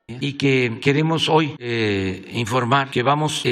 y que queremos hoy informar que vamos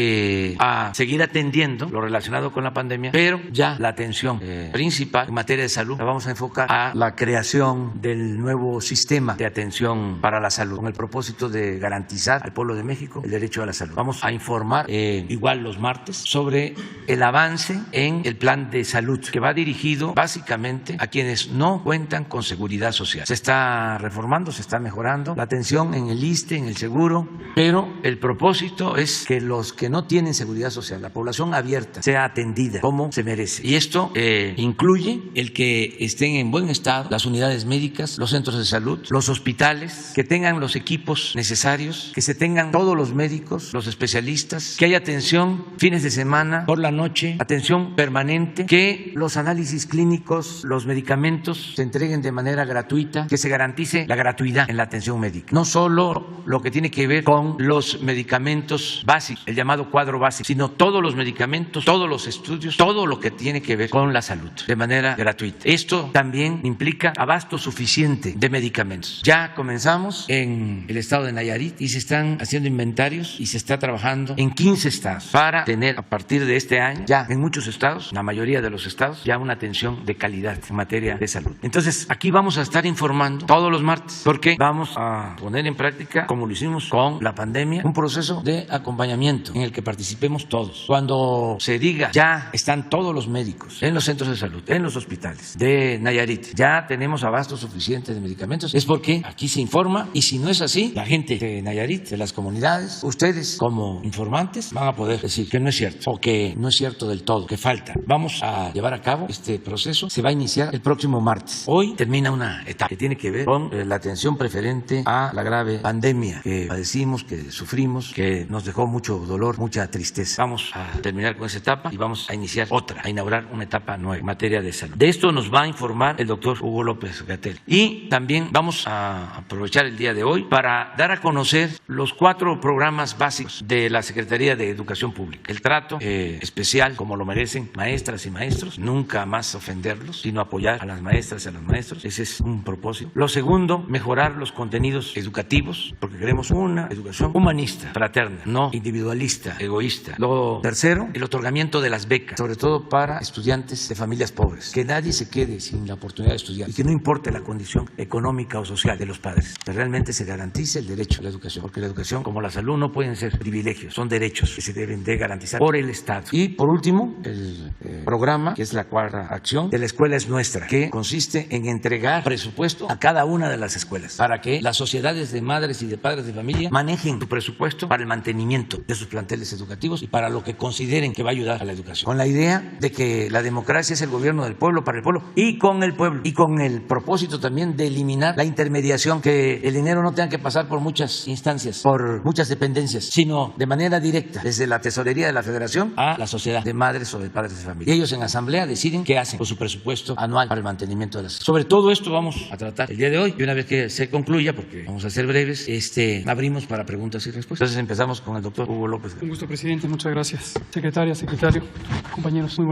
a seguir atendiendo lo relacionado con la pandemia, pero ya la atención principal en materia de salud la vamos a enfocar a la creación del nuevo sistema de atención para la salud, con el propósito de garantizar al pueblo de México el derecho a la salud. Vamos a informar igual los martes sobre el avance en el plan de salud, que va dirigido básicamente a quienes no cuentan con seguridad social. Se está reformando, se está mejorando la atención en el ISSSTE, en el seguro, pero el propósito es que los que no tienen seguridad social, la población abierta, sea atendida como se merece. Y esto incluye el que estén en buen estado las unidades médicas, los centros de salud, los hospitales, que tengan los equipos necesarios, que se tengan todos los médicos, los especialistas, que haya atención fines de semana, por la noche, atención permanente, que los análisis clínicos, los medicamentos se entreguen de manera gratuita, que se garantice la gratuidad en la atención médica. No solo lo que tiene que ver con los medicamentos básicos, el llamado cuadro básico, sino todos los medicamentos, todos los estudios, todo lo que tiene que ver con la salud, de manera gratuita. Esto también implica abasto suficiente de medicamentos. Ya comenzamos en el estado de Nayarit y se están haciendo inventarios y se está trabajando en 15 estados para tener a partir de este año ya en muchos estados, la mayoría de los estados, ya una atención de calidad en materia de salud. Entonces, aquí vamos a estar informando todos los martes porque vamos a poner en práctica, como lo hicimos con la pandemia, un proceso de acompañamiento en el que participemos todos. Cuando se diga ya están todos los médicos en los centros de salud, en los hospitales de Nayarit, ya tenemos abasto suficiente de medicamentos, es porque aquí se informa, y si no es así, la gente de Nayarit, de las comunidades, ustedes como informantes van a poder decir que no es cierto o que no es cierto del todo, que falta. Vamos a llevar a cabo este proceso, se va a iniciar el próximo martes. Hoy termina una etapa que tiene que ver con la atención preferente a la grave pandemia que padecimos, que sufrimos, que nos dejó mucho dolor, mucha tristeza. Vamos a terminar con esa etapa y vamos a iniciar otra, a inaugurar una etapa nueva en materia de salud. De esto nos va a informar el doctor Hugo López-Gatell. Y también vamos a aprovechar el día de hoy para dar a conocer los 4 programas básicos de la Secretaría de Educación Pública. El trato especial, como lo merecen maestras y maestros, nunca más ofenderlos, sino apoyar a las maestras y a los maestros. Ese es un propósito. Lo segundo, mejorar los contenidos educativos, porque queremos una educación humanista, fraterna, no individualista, egoísta. Lo tercero, el otorgamiento de las becas, sobre todo para estudiantes de familias pobres. Que nadie se quede sin la oportunidad de estudiar y que no importe la condición económica o social de los padres, que realmente se garantice el derecho a la educación, porque la educación, como la salud, no pueden ser privilegios, son derechos que se deben de garantizar por el Estado. Y por último, el programa, que es la 4ª acción, de la escuela es nuestra, que consiste en entregar presupuesto a cada una de las escuelas para que las sociedades de madres y de padres de familia manejen su presupuesto para el mantenimiento de sus planteles educativos y para lo que consideren que va a ayudar a la educación, con la idea de que la democracia es el gobierno del pueblo, para el pueblo y con el pueblo, y con el propósito también de eliminar la intermediación, que el dinero no tenga que pasar por muchas instancias, por muchas dependencias, sino de manera directa desde la tesorería de la Federación a la sociedad de madres o de padres de familia. Y ellos en asamblea deciden qué hacen con su presupuesto anual para el mantenimiento de las. Sobre todo esto vamos a tratar el día de hoy, y una vez que se concluya, porque vamos a ser breves, abrimos para preguntas y respuestas. Entonces empezamos con el doctor Hugo López. Un gusto, presidente, muchas gracias. Secretaria, secretario, compañeros, muy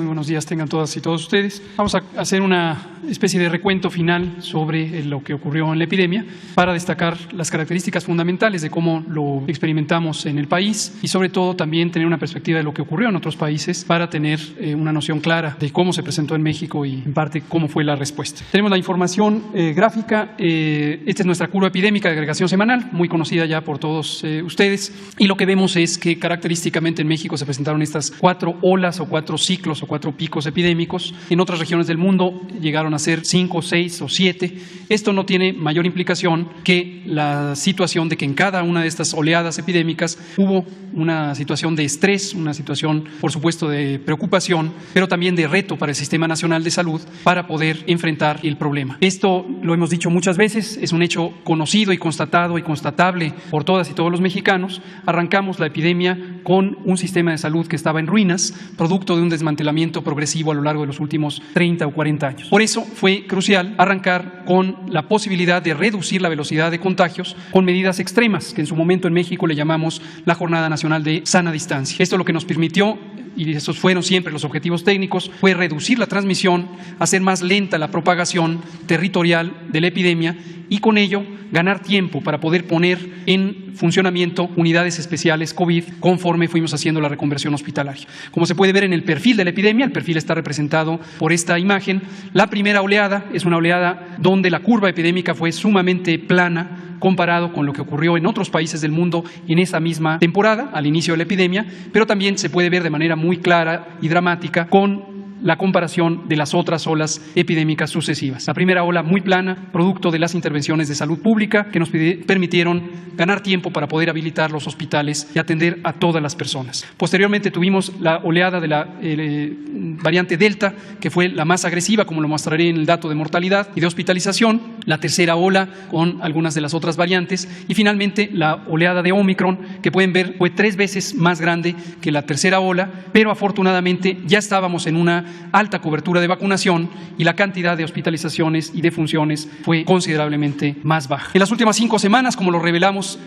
buenos días tengan todas y todos ustedes. Vamos a hacer una especie de recuento final sobre lo que ocurrió en la epidemia para destacar las características fundamentales de cómo lo experimentamos en el país y sobre todo también tener una perspectiva de lo que ocurrió en otros países para tener una noción clara de cómo se presentó en México y en parte cómo fue la respuesta. Tenemos la información gráfica. Esta es nuestra curva epidémica de agregación semanal, muy conocida ya por todos ustedes, y lo que vemos es que característicamente en México se presentaron estas 4 olas o 4 ciclos o 4 picos epidémicos. En otras regiones del mundo llegaron a ser 5, 6 o 7. Esto no tiene mayor implicación que la situación de que en cada una de estas oleadas epidémicas hubo una situación de estrés, una situación, por supuesto, de preocupación, pero también de reto para el Sistema Nacional de Salud para poder enfrentar el problema. Esto lo hemos dicho muchas veces, es un hecho conocido y constatado y constatable por todas y todos los mexicanos. Arrancamos la epidemia con un sistema de salud que estaba en ruinas, producto de un desmantelamiento progresivo a lo largo de los últimos 30 o 40 años. Por eso fue crucial arrancar con la posibilidad de reducir la velocidad de contagios con medidas extremas, que en su momento en México le llamamos la Jornada Nacional de Sana Distancia. Esto lo que nos permitió y esos fueron siempre los objetivos técnicos, fue reducir la transmisión, hacer más lenta la propagación territorial de la epidemia y con ello ganar tiempo para poder poner en funcionamiento unidades especiales COVID conforme fuimos haciendo la reconversión hospitalaria. Como se puede ver en el perfil de la epidemia, el perfil está representado por esta imagen. La primera oleada es una oleada donde la curva epidémica fue sumamente plana comparado con lo que ocurrió en otros países del mundo en esa misma temporada, al inicio de la epidemia, pero también se puede ver de manera muy clara y dramática con la comparación de las otras olas epidémicas sucesivas. La primera ola muy plana, producto de las intervenciones de salud pública que nos permitieron ganar tiempo para poder habilitar los hospitales y atender a todas las personas. Posteriormente tuvimos la oleada de la variante Delta, que fue la más agresiva, como lo mostraré en el dato de mortalidad y de hospitalización, la tercera ola con algunas de las otras variantes y finalmente la oleada de Omicron, que pueden ver fue 3 veces más grande que la tercera ola, pero afortunadamente ya estábamos en una alta cobertura de vacunación y la cantidad de hospitalizaciones y defunciones fue considerablemente más baja. En las últimas 5 semanas, como lo revelamos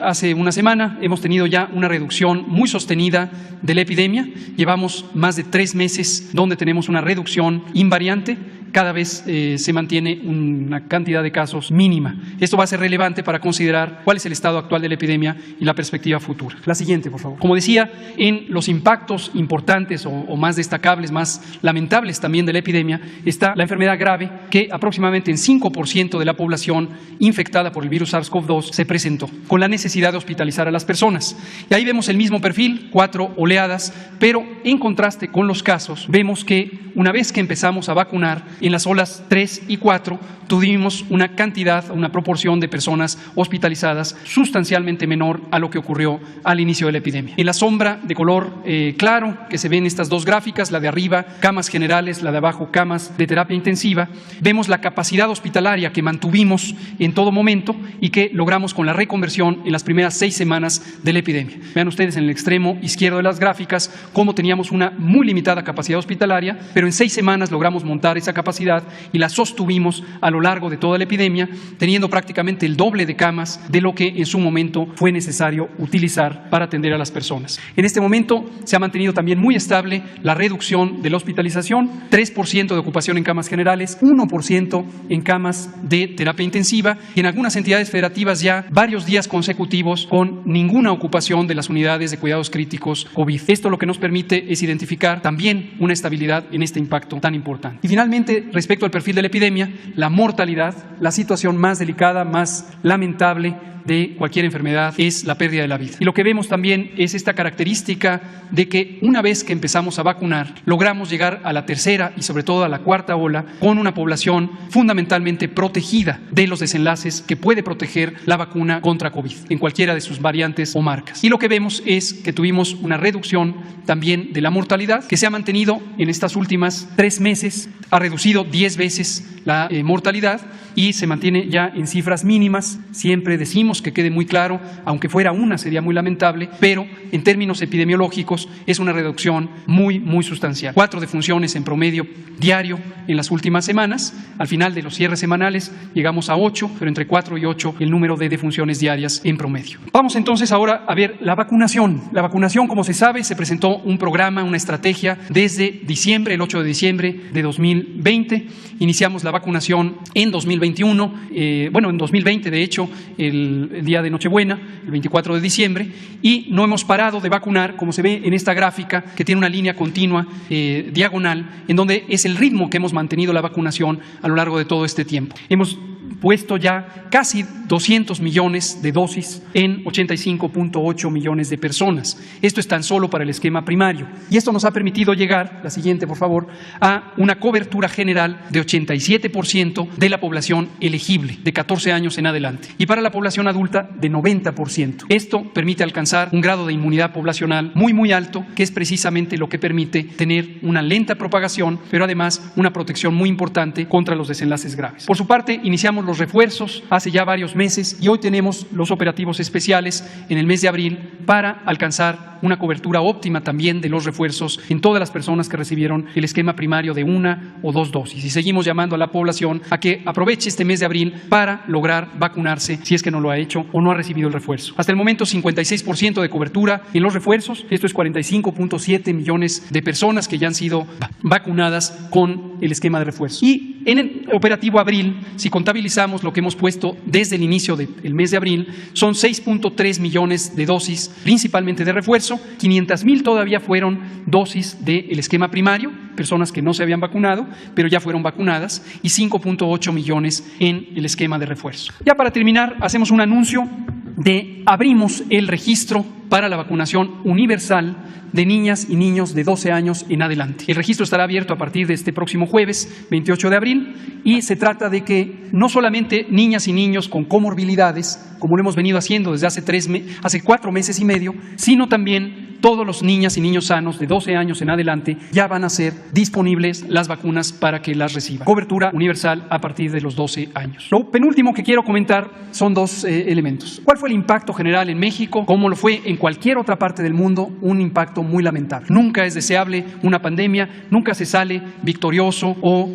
hace una semana, hemos tenido ya una reducción muy sostenida de la epidemia. Llevamos más de 3 meses donde tenemos una reducción invariante. Cada vez se mantiene una cantidad de casos mínima. Esto va a ser relevante para considerar cuál es el estado actual de la epidemia y la perspectiva futura. La siguiente, por favor. Como decía, en los impactos importantes o más destacables, más lamentables también de la epidemia, está la enfermedad grave, que aproximadamente en 5% de la población infectada por el virus SARS-CoV-2 se presentó, con la necesidad de hospitalizar a las personas. Y ahí vemos el mismo perfil, 4 oleadas, pero en contraste con los casos, vemos que una vez que empezamos a vacunar, en las olas 3 y 4 tuvimos una cantidad, una proporción de personas hospitalizadas sustancialmente menor a lo que ocurrió al inicio de la epidemia. En la sombra de color claro que se ven estas dos gráficas, la de arriba camas generales, la de abajo camas de terapia intensiva, vemos la capacidad hospitalaria que mantuvimos en todo momento y que logramos con la reconversión en las primeras 6 semanas de la epidemia. Vean ustedes en el extremo izquierdo de las gráficas cómo teníamos una muy limitada capacidad hospitalaria, pero en 6 semanas logramos montar esa capacidad y la sostuvimos a lo largo de toda la epidemia, teniendo prácticamente el doble de camas de lo que en su momento fue necesario utilizar para atender a las personas. En este momento se ha mantenido también muy estable la reducción de la hospitalización, 3% de ocupación en camas generales, 1% en camas de terapia intensiva y en algunas entidades federativas ya varios días consecutivos con ninguna ocupación de las unidades de cuidados críticos COVID. Esto lo que nos permite es identificar también una estabilidad en este impacto tan importante. Y finalmente, respecto al perfil de la epidemia, la mortalidad, la situación más delicada, más lamentable de cualquier enfermedad es la pérdida de la vida. Y lo que vemos también es esta característica de que una vez que empezamos a vacunar, logramos llegar a la tercera y sobre todo a la cuarta ola con una población fundamentalmente protegida de los desenlaces que puede proteger la vacuna contra COVID en cualquiera de sus variantes o marcas. Y lo que vemos es que tuvimos una reducción también de la mortalidad que se ha mantenido en estas últimas 3 meses, ha reducido 10 veces la mortalidad y se mantiene ya en cifras mínimas. Siempre decimos que quede muy claro, aunque fuera una sería muy lamentable, pero en términos epidemiológicos es una reducción muy sustancial. 4 defunciones en promedio diario en las últimas semanas. Al final de los cierres semanales llegamos a 8, pero entre 4 y 8 el número de defunciones diarias en promedio. Vamos entonces ahora a ver la vacunación. La vacunación, como se sabe, se presentó un programa, una estrategia desde diciembre, el 8 de diciembre de 2020. Iniciamos la vacunación en 2021, en 2020 de hecho, el día de Nochebuena, el 24 de diciembre, y no hemos parado de vacunar, como se ve en esta gráfica, que tiene una línea continua diagonal, en donde es el ritmo que hemos mantenido la vacunación a lo largo de todo este tiempo. Hemos puesto ya casi 200 millones de dosis en 85.8 millones de personas. Esto es tan solo para el esquema primario. Y esto nos ha permitido llegar, la siguiente por favor, a una cobertura general de 87% de la población elegible, de 14 años en adelante. Y para la población adulta, de 90%. Esto permite alcanzar un grado de inmunidad poblacional muy alto, que es precisamente lo que permite tener una lenta propagación, pero además una protección muy importante contra los desenlaces graves. Por su parte, iniciamos iniciamos los refuerzos hace ya varios meses y hoy tenemos los operativos especiales en el mes de abril para alcanzar una cobertura óptima también de los refuerzos en todas las personas que recibieron el esquema primario de 1 o 2 dosis. Y seguimos llamando a la población a que aproveche este mes de abril para lograr vacunarse si es que no lo ha hecho o no ha recibido el refuerzo. Hasta el momento 56% de cobertura en los refuerzos, esto es 45.7 millones de personas que ya han sido vacunadas con el esquema de refuerzo. Y en el operativo abril, si contabilizamos lo que hemos puesto desde el inicio del mes de abril, son 6.3 millones de dosis, principalmente de refuerzo. 500,000 todavía fueron dosis del esquema primario, personas que no se habían vacunado, pero ya fueron vacunadas, y 5.8 millones en el esquema de refuerzo. Ya para terminar, hacemos un anuncio de abrimos el registro para la vacunación universal de niñas y niños de 12 años en adelante. El registro estará abierto a partir de este próximo jueves, 28 de abril, y se trata de que no solamente niñas y niños con comorbilidades, como lo hemos venido haciendo desde hace 4 meses y medio, sino también todos los niñas y niños sanos de 12 años en adelante ya van a ser disponibles las vacunas para que las reciban. Cobertura universal a partir de los 12 años. Lo penúltimo que quiero comentar son 2 elementos. ¿Cuál fue el impacto general en México? Como lo fue en cualquier otra parte del mundo, un impacto muy lamentable. Nunca es deseable una pandemia, nunca se sale victorioso o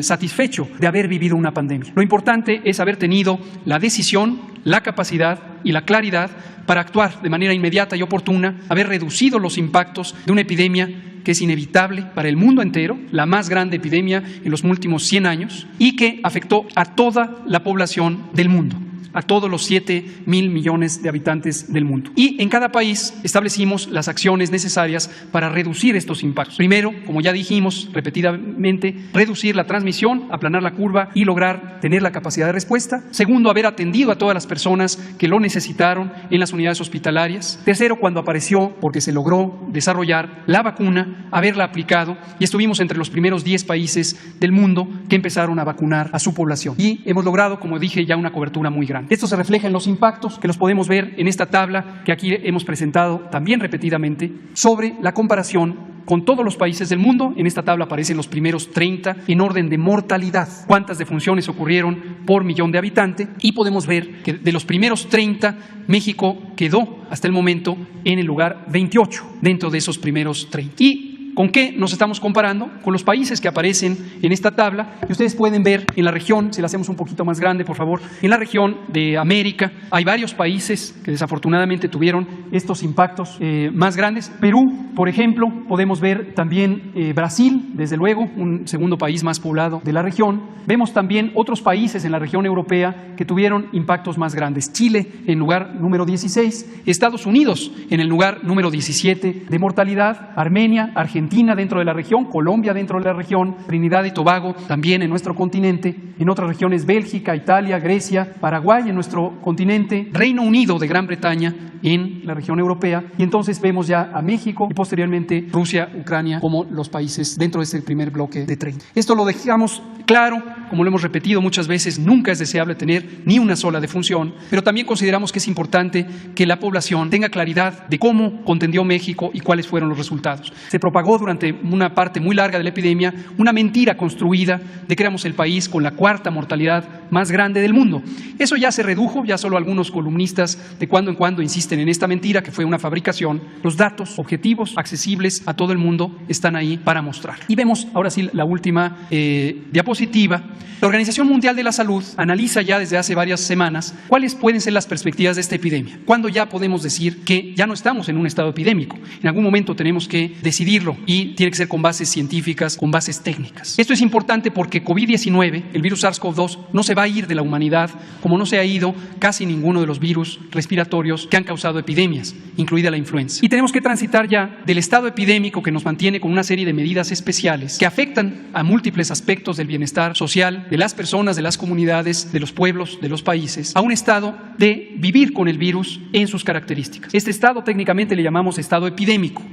satisfecho de haber vivido una pandemia. Lo importante es haber tenido la decisión, la capacidad y la claridad para actuar de manera inmediata y oportuna, haber reducido los impactos de una epidemia que es inevitable para el mundo entero, la más grande epidemia en los últimos 100 años y que afectó a toda la población del mundo, a todos los 7,000 millones de habitantes del mundo. Y en cada país establecimos las acciones necesarias para reducir estos impactos. Primero, como ya dijimos repetidamente, reducir la transmisión, aplanar la curva y lograr tener la capacidad de respuesta. Segundo, haber atendido a todas las personas que lo necesitaron en las unidades hospitalarias. Tercero, cuando apareció, porque se logró desarrollar la vacuna, haberla aplicado y estuvimos entre los primeros 10 países del mundo que empezaron a vacunar a su población. Y hemos logrado, como dije, ya una cobertura muy grande. Esto se refleja en los impactos que los podemos ver en esta tabla que aquí hemos presentado también repetidamente sobre la comparación con todos los países del mundo. En esta tabla aparecen los primeros 30 en orden de mortalidad, cuántas defunciones ocurrieron por millón de habitantes, y podemos ver que de los primeros 30, México quedó hasta el momento en el lugar 28 dentro de esos primeros 30. ¿Y con qué nos estamos comparando? Con los países que aparecen en esta tabla, y ustedes pueden ver en la región, si la hacemos un poquito más grande, por favor, en la región de América, hay varios países que desafortunadamente tuvieron estos impactos más grandes. Perú, por ejemplo, podemos ver también Brasil, desde luego, un segundo país más poblado de la región. Vemos también otros países en la región europea que tuvieron impactos más grandes. Chile en lugar número 16, Estados Unidos en el lugar número 17 de mortalidad, Armenia, Argentina dentro de la región, Colombia dentro de la región, Trinidad y Tobago también en nuestro continente, en otras regiones Bélgica, Italia, Grecia, Paraguay en nuestro continente, Reino Unido de Gran Bretaña en la región europea, y entonces vemos ya a México y posteriormente Rusia, Ucrania como los países dentro de este primer bloque de 30. Esto lo dejamos claro, como lo hemos repetido muchas veces, nunca es deseable tener ni una sola defunción, pero también consideramos que es importante que la población tenga claridad de cómo contendió México y cuáles fueron los resultados. Se propagó durante una parte muy larga de la epidemia una mentira construida de que éramos el país con la 4ª mortalidad más grande del mundo. Eso ya se redujo, ya solo algunos columnistas de cuando en cuando insisten en esta mentira que fue una fabricación. Los datos objetivos, accesibles a todo el mundo, están ahí para mostrar. Y vemos ahora sí la última diapositiva. La Organización Mundial de la Salud analiza ya desde hace varias semanas cuáles pueden ser las perspectivas de esta epidemia. ¿Cuándo ya podemos decir que ya no estamos en un estado epidémico? En algún momento tenemos que decidirlo y tiene que ser con bases científicas, con bases técnicas. Esto es importante porque COVID-19, el virus SARS-CoV-2, no se va a ir de la humanidad como no se ha ido casi ninguno de los virus respiratorios que han causado epidemias, incluida la influenza. Y tenemos que transitar ya del estado epidémico que nos mantiene con una serie de medidas especiales que afectan a múltiples aspectos del bienestar social de las personas, de las comunidades, de los pueblos, de los países, a un estado de vivir con el virus en sus características. Este estado técnicamente le llamamos estado epidémico,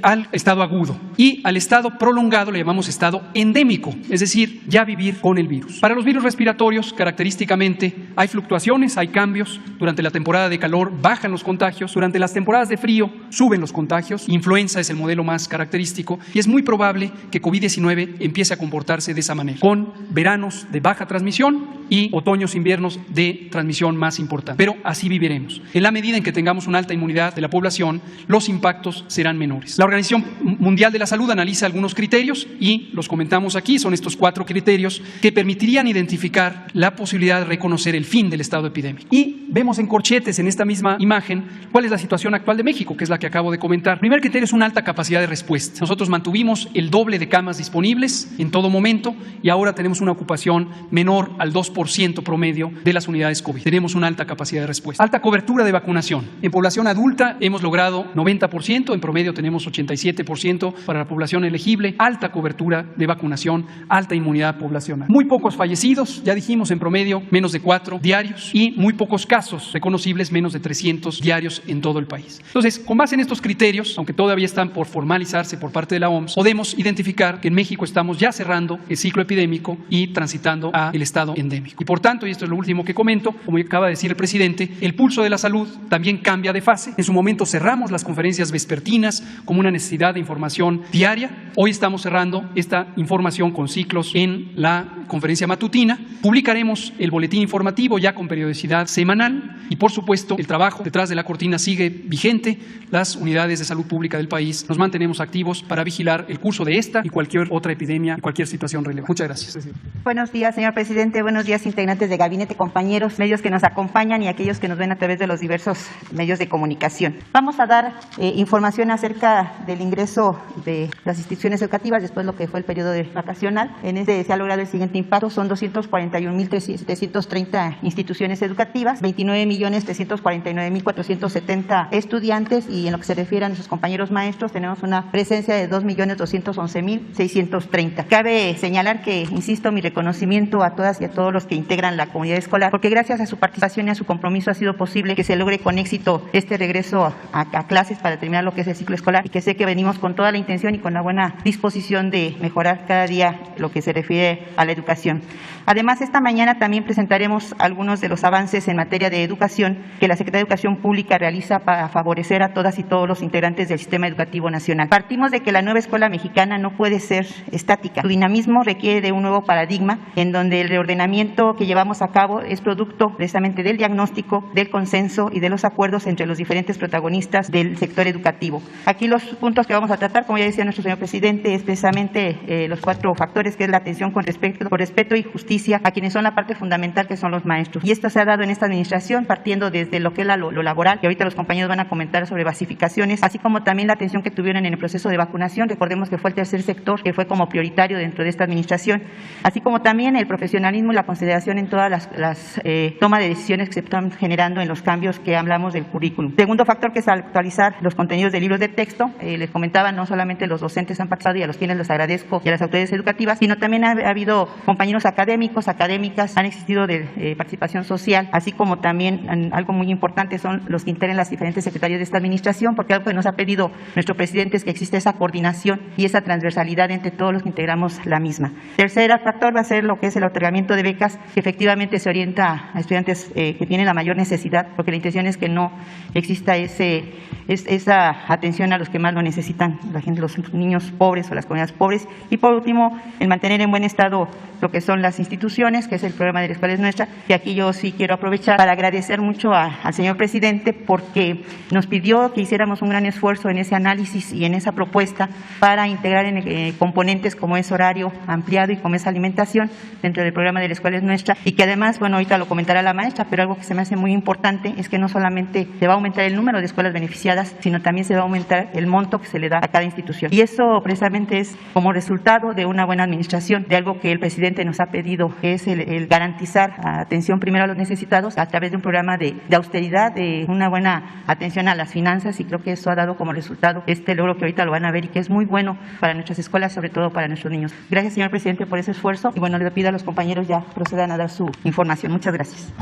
al estado agudo, y al estado prolongado le llamamos estado endémico, es decir, ya vivir con el virus. Para los virus respiratorios, característicamente, hay fluctuaciones, hay cambios. Durante la temporada de calor bajan los contagios, durante las temporadas de frío suben los contagios. Influenza es el modelo más característico y es muy probable que COVID-19 empiece a comportarse de esa manera. Con verano veranos de baja transmisión y otoños, inviernos de transmisión más importante. Pero así viviremos. En la medida en que tengamos una alta inmunidad de la población, los impactos serán menores. La Organización Mundial de la Salud analiza algunos criterios y los comentamos aquí. Son estos 4 criterios que permitirían identificar la posibilidad de reconocer el fin del estado epidémico. Y vemos en corchetes en esta misma imagen cuál es la situación actual de México, que es la que acabo de comentar. El primer criterio es una alta capacidad de respuesta. Nosotros mantuvimos el doble de camas disponibles en todo momento y ahora tenemos una ocupación menor al 2% promedio de las unidades COVID. Tenemos una alta capacidad de respuesta. Alta cobertura de vacunación. En población adulta hemos logrado 90%, en promedio tenemos 87% para la población elegible. Alta cobertura de vacunación, alta inmunidad poblacional. Muy pocos fallecidos, ya dijimos, en promedio menos de 4 diarios y muy pocos casos reconocibles, menos de 300 diarios en todo el país. Entonces, con base en estos criterios, aunque todavía están por formalizarse por parte de la OMS, podemos identificar que en México estamos ya cerrando el ciclo epidémico y transitando a el estado endémico. Y por tanto, y esto es lo último que comento, como acaba de decir el presidente, el pulso de la salud también cambia de fase. En su momento cerramos las conferencias vespertinas como una necesidad de información diaria. Hoy estamos cerrando esta información con ciclos en la conferencia matutina. Publicaremos el boletín informativo ya con periodicidad semanal y, por supuesto, el trabajo detrás de la cortina sigue vigente. Las unidades de salud pública del país nos mantenemos activos para vigilar el curso de esta y cualquier otra epidemia y cualquier situación relevante. Muchas gracias. Buenos días, señor presidente. Buenos días, integrantes de gabinete, compañeros, medios que nos acompañan y aquellos que nos ven a través de los diversos medios de comunicación. Vamos a dar información acerca del ingreso de las instituciones educativas después de lo que fue el periodo vacacional. En este se ha logrado el siguiente impacto. Son 241.730 instituciones educativas, 29.349.470 estudiantes y en lo que se refiere a nuestros compañeros maestros tenemos una presencia de 2.211.630. Cabe señalar que, insisto, mi reconocimiento a todas y a todos los que integran la comunidad escolar, porque gracias a su participación y a su compromiso ha sido posible que se logre con éxito este regreso a clases para terminar lo que es el ciclo escolar y que sé que venimos con toda la intención y con la buena disposición de mejorar cada día lo que se refiere a la educación. Además, esta mañana también presentaremos algunos de los avances en materia de educación que la Secretaría de Educación Pública realiza para favorecer a todas y todos los integrantes del sistema educativo nacional. Partimos de que la nueva escuela mexicana no puede ser estática. Su dinamismo requiere de un nuevo paradigma en donde el reordenamiento que llevamos a cabo es producto precisamente del diagnóstico, del consenso y de los acuerdos entre los diferentes protagonistas del sector educativo. Aquí los puntos que vamos a tratar, como ya decía nuestro señor presidente, es precisamente los 4 factores, que es la atención con respeto y justicia a quienes son la parte fundamental, que son los maestros. Y esto se ha dado en esta administración partiendo desde lo que es lo laboral, que ahorita los compañeros van a comentar sobre basificaciones, así como también la atención que tuvieron en el proceso de vacunación. Recordemos que fue el tercer sector que fue como prioritario dentro de esta administración, así como también el profesionalismo y la consideración en todas las toma de decisiones que se están generando en los cambios que hablamos del currículum. Segundo factor, que es actualizar los contenidos de libros de texto. Les comentaba, no solamente los docentes han participado y a los quienes les agradezco y a las autoridades educativas, sino también ha habido compañeros académicos, académicas, han existido de participación social, así como también algo muy importante son los que integran las diferentes secretarías de esta administración, porque algo que nos ha pedido nuestro presidente es que exista esa coordinación y esa transversalidad entre todos los que integramos la misma. Tercer factor va a ser lo que es el otorgamiento de becas, que efectivamente se orienta a estudiantes que tienen la mayor necesidad, porque la intención es que no exista esa atención a los que más lo necesitan, la gente, los niños pobres o las comunidades pobres. Y por último, el mantener en buen estado lo que son las instituciones, que es el programa de la Escuela es Nuestra, y aquí yo sí quiero aprovechar para agradecer mucho al señor presidente, porque nos pidió que hiciéramos un gran esfuerzo en ese análisis y en esa propuesta para integrar en componentes como es horario ampliado y como es alimentación dentro del programa de la Escuela es Nuestra, y que además, bueno, ahorita lo comentará la maestra, pero algo que se me hace muy importante es que no solamente se va a aumentar el número de escuelas beneficiadas, sino también se va a aumentar el monto que se le da a cada institución. Y eso precisamente es como resultado de una buena administración, de algo que el presidente nos ha pedido, que es el garantizar atención primero a los necesitados a través de un programa de austeridad, de una buena atención a las finanzas, y creo que eso ha dado como resultado este logro que ahorita lo van a ver y que es muy bueno para nuestras escuelas, sobre todo para nuestros niños. Gracias, señor presidente, por ese esfuerzo y bueno, le pido a los compañeros ya procedan a dar su información. Muchas gracias.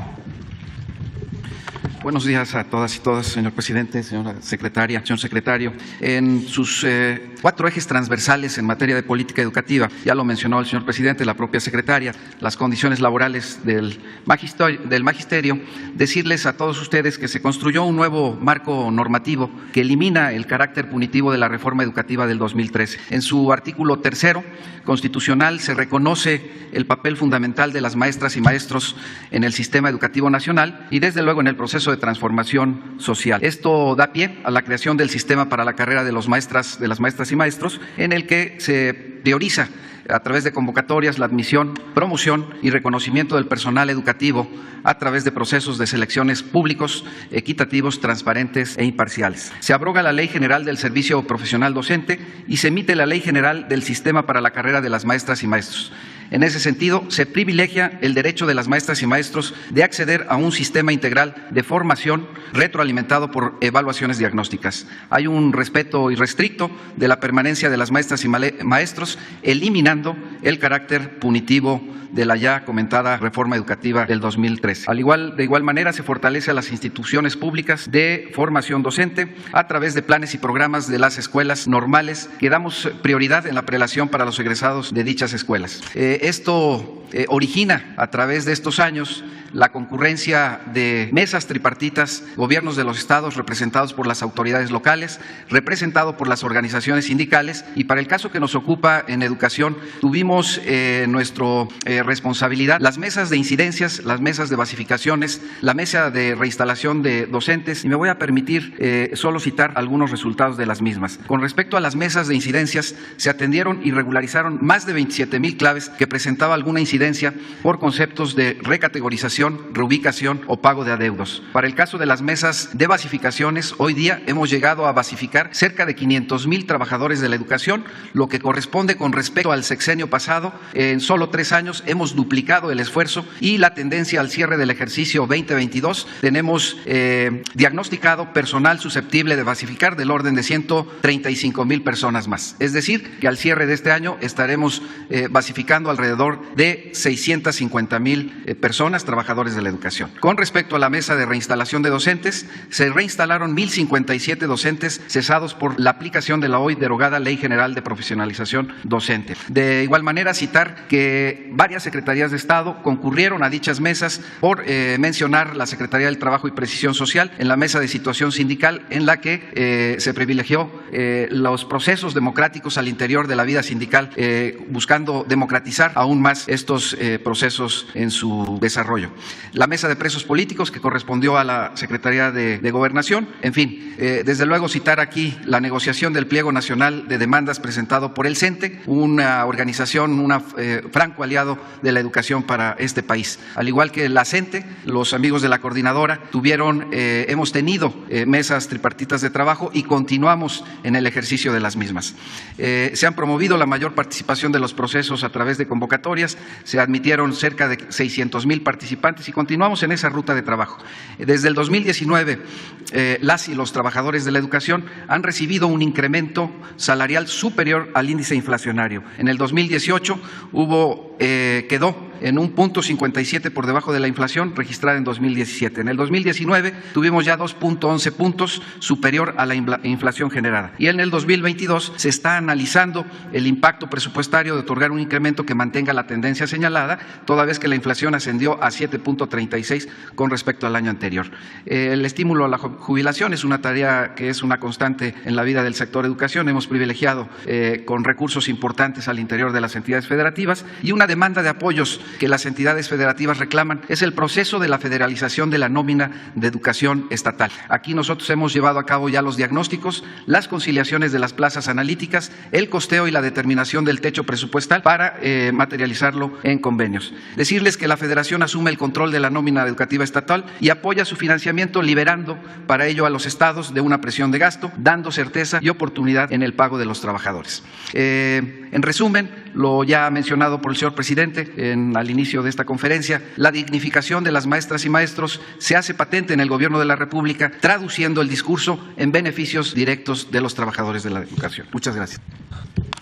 Buenos días a todas y todos, señor presidente, señora secretaria, señor secretario. En sus 4 ejes transversales en materia de política educativa. Ya lo mencionó el señor presidente, la propia secretaria, las condiciones laborales del magisterio. Decirles a todos ustedes que se construyó un nuevo marco normativo que elimina el carácter punitivo de la reforma educativa del 2013. En su artículo 3º constitucional se reconoce el papel fundamental de las maestras y maestros en el sistema educativo nacional y desde luego en el proceso de transformación social. Esto da pie a la creación del sistema para la carrera de las maestras y maestros, en el que se prioriza a través de convocatorias la admisión, promoción y reconocimiento del personal educativo a través de procesos de selecciones públicos, equitativos, transparentes e imparciales. Se abroga la Ley General del Servicio Profesional Docente y se emite la Ley General del Sistema para la Carrera de las Maestras y Maestros. En ese sentido, se privilegia el derecho de las maestras y maestros de acceder a un sistema integral de formación retroalimentado por evaluaciones diagnósticas. Hay un respeto irrestricto de la permanencia de las maestras y maestros, eliminando el carácter punitivo de la ya comentada reforma educativa del 2013. De igual manera, se fortalece a las instituciones públicas de formación docente a través de planes y programas de las escuelas normales que damos prioridad en la prelación para los egresados de dichas escuelas. Esto origina a través de estos años la concurrencia de mesas tripartitas, gobiernos de los estados representados por las autoridades locales, representado por las organizaciones sindicales, y para el caso que nos ocupa en educación tuvimos nuestra responsabilidad las mesas de incidencias, las mesas de basificaciones, la mesa de reinstalación de docentes, y me voy a permitir solo citar algunos resultados de las mismas. Con respecto a las mesas de incidencias, se atendieron y regularizaron más de 27,000 claves que presentaba alguna incidencia por conceptos de recategorización, reubicación o pago de adeudos. Para el caso de las mesas de basificaciones, hoy día hemos llegado a basificar cerca de 500,000 trabajadores de la educación, lo que corresponde con respecto al sexenio pasado. En solo 3 años hemos duplicado el esfuerzo y la tendencia al cierre del ejercicio 2022. Tenemos diagnosticado personal susceptible de basificar del orden de 135,000 personas más. Es decir, que al cierre de este año estaremos basificando alrededor de 650,000 personas, trabajadores de la educación. Con respecto a la mesa de reinstalación de docentes, se reinstalaron 1,057 docentes cesados por la aplicación de la hoy derogada Ley General de Profesionalización Docente. De igual manera, citar que varias secretarías de Estado concurrieron a dichas mesas, por mencionar la Secretaría del Trabajo y Precisión Social en la mesa de situación sindical, en la que se privilegió los procesos democráticos al interior de la vida sindical, buscando democratizar aún más estos procesos en su desarrollo. La mesa de presos políticos, que correspondió a la Secretaría de Gobernación. En fin, desde luego citar aquí la negociación del pliego nacional de demandas presentado por el CENTE, una organización, un franco aliado de la educación para este país. Al igual que la CENTE, los amigos de la coordinadora hemos tenido mesas tripartitas de trabajo y continuamos en el ejercicio de las mismas. Se han promovido la mayor participación de los procesos a través de convocatorias, se admitieron cerca de 600,000 participantes y continuamos en esa ruta de trabajo. Desde el 2019, las y los trabajadores de la educación han recibido un incremento salarial superior al índice inflacionario. En el 2018 quedó en un 0.57 por debajo de la inflación registrada en 2017. En el 2019 tuvimos ya 2.11 puntos superior a la inflación generada. Y en el 2022 se está analizando el impacto presupuestario de otorgar un incremento que mantenga la tendencia señalada, toda vez que la inflación ascendió a 7.36 con respecto al año anterior. El estímulo a la jubilación es una tarea que es una constante en la vida del sector educación. Hemos privilegiado con recursos importantes al interior de las entidades federativas, y una demanda de apoyos que las entidades federativas reclaman es el proceso de la federalización de la nómina de educación estatal. Aquí nosotros hemos llevado a cabo ya los diagnósticos, las conciliaciones de las plazas analíticas, el costeo y la determinación del techo presupuestal para materializarlo en convenios. Decirles que la Federación asume el control de la nómina educativa estatal y apoya su financiamiento, liberando para ello a los estados de una presión de gasto, dando certeza y oportunidad en el pago de los trabajadores. En resumen, lo ya mencionado por el señor presidente al inicio de esta conferencia, la dignificación de las maestras y maestros se hace patente en el Gobierno de la República, traduciendo el discurso en beneficios directos de los trabajadores de la educación. Muchas gracias.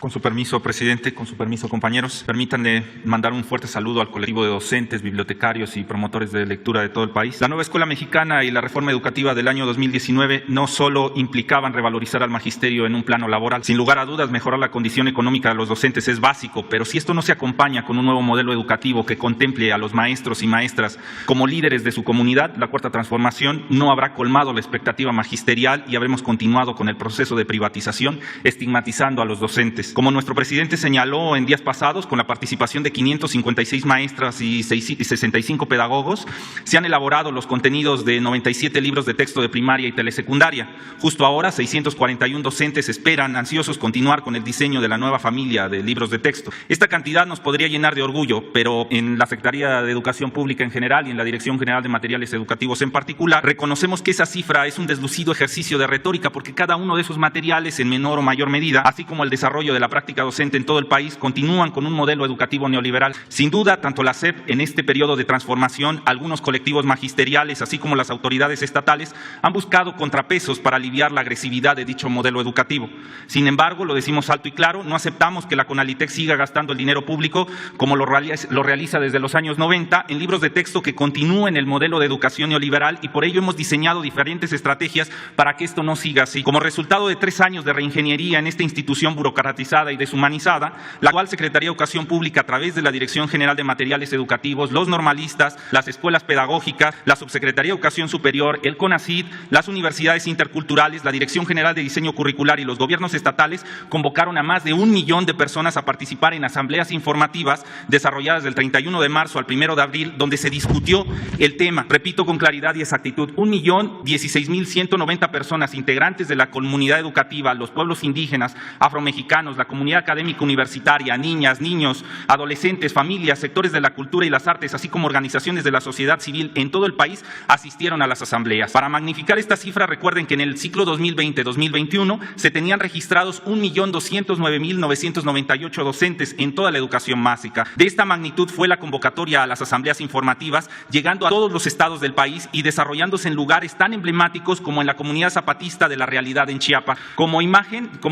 Con su permiso, presidente, con su permiso, compañeros, permítanme mandar un fuerte saludo al colectivo de docentes, bibliotecarios y promotores de lectura de todo el país. La nueva escuela mexicana y la reforma educativa del año 2019 no solo implicaban revalorizar al magisterio en un plano laboral. Sin lugar a dudas, mejorar la condición económica de los docentes es básico, pero si esto no se acompaña con un nuevo modelo educativo que contemple a los maestros y maestras como líderes de su comunidad, la Cuarta Transformación no habrá colmado la expectativa magisterial y habremos continuado con el proceso de privatización, estigmatizando a los docentes. Como nuestro presidente señaló en días pasados, con la participación de 556 maestras y 65 pedagogos, se han elaborado los contenidos de 97 libros de texto de primaria y telesecundaria. Justo ahora, 641 docentes esperan ansiosos continuar con el diseño de la nueva familia de libros de texto. Esta cantidad nos podría llenar de orgullo, pero en la Secretaría de Educación Pública en general y en la Dirección General de Materiales Educativos en particular, reconocemos que esa cifra es un deslucido ejercicio de retórica, porque cada uno de esos materiales, en menor o mayor medida, así como el desarrollo de la práctica docente en todo el país, continúan con un modelo educativo neoliberal. Sin duda, tanto la SEP en este periodo de transformación, algunos colectivos magisteriales, así como las autoridades estatales, han buscado contrapesos para aliviar la agresividad de dicho modelo educativo. Sin embargo, lo decimos alto y claro, no aceptamos que la CONALITEC siga gastando el dinero público, como lo realiza desde los años 90, en libros de texto que continúen el modelo de educación neoliberal, y por ello hemos diseñado diferentes estrategias para que esto no siga así. Como resultado de 3 años de reingeniería en esta institución burocratizada y deshumanizada, la actual Secretaría de Educación Pública, a través de la Dirección General de Materiales Educativos, los normalistas, las escuelas pedagógicas, la Subsecretaría de Educación Superior, el CONACYT, las universidades interculturales, la Dirección General de Diseño Curricular y los gobiernos estatales convocaron a más de 1 millón de personas a participar en asambleas informativas desarrolladas del 31 de marzo al 1 de abril, donde se discutió el tema. Repito con claridad y exactitud, 1.016.190 personas integrantes de la comunidad educativa, los pueblos indígenas, afromexicanos, la comunidad académica universitaria, niñas, niños, adolescentes, familias, sectores de la cultura y las artes, así como organizaciones de la sociedad civil en todo el país, asistieron a las asambleas. Para magnificar esta cifra, recuerden que en el ciclo 2020-2021 se tenían registrados 1.209.998 docentes en toda la educación básica. De esta magnitud fue la convocatoria a las asambleas informativas, llegando a todos los estados del país y desarrollándose en lugares tan emblemáticos como en la comunidad zapatista de La Realidad en Chiapas. Como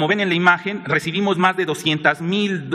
ven en la imagen, recibimos más de 200,000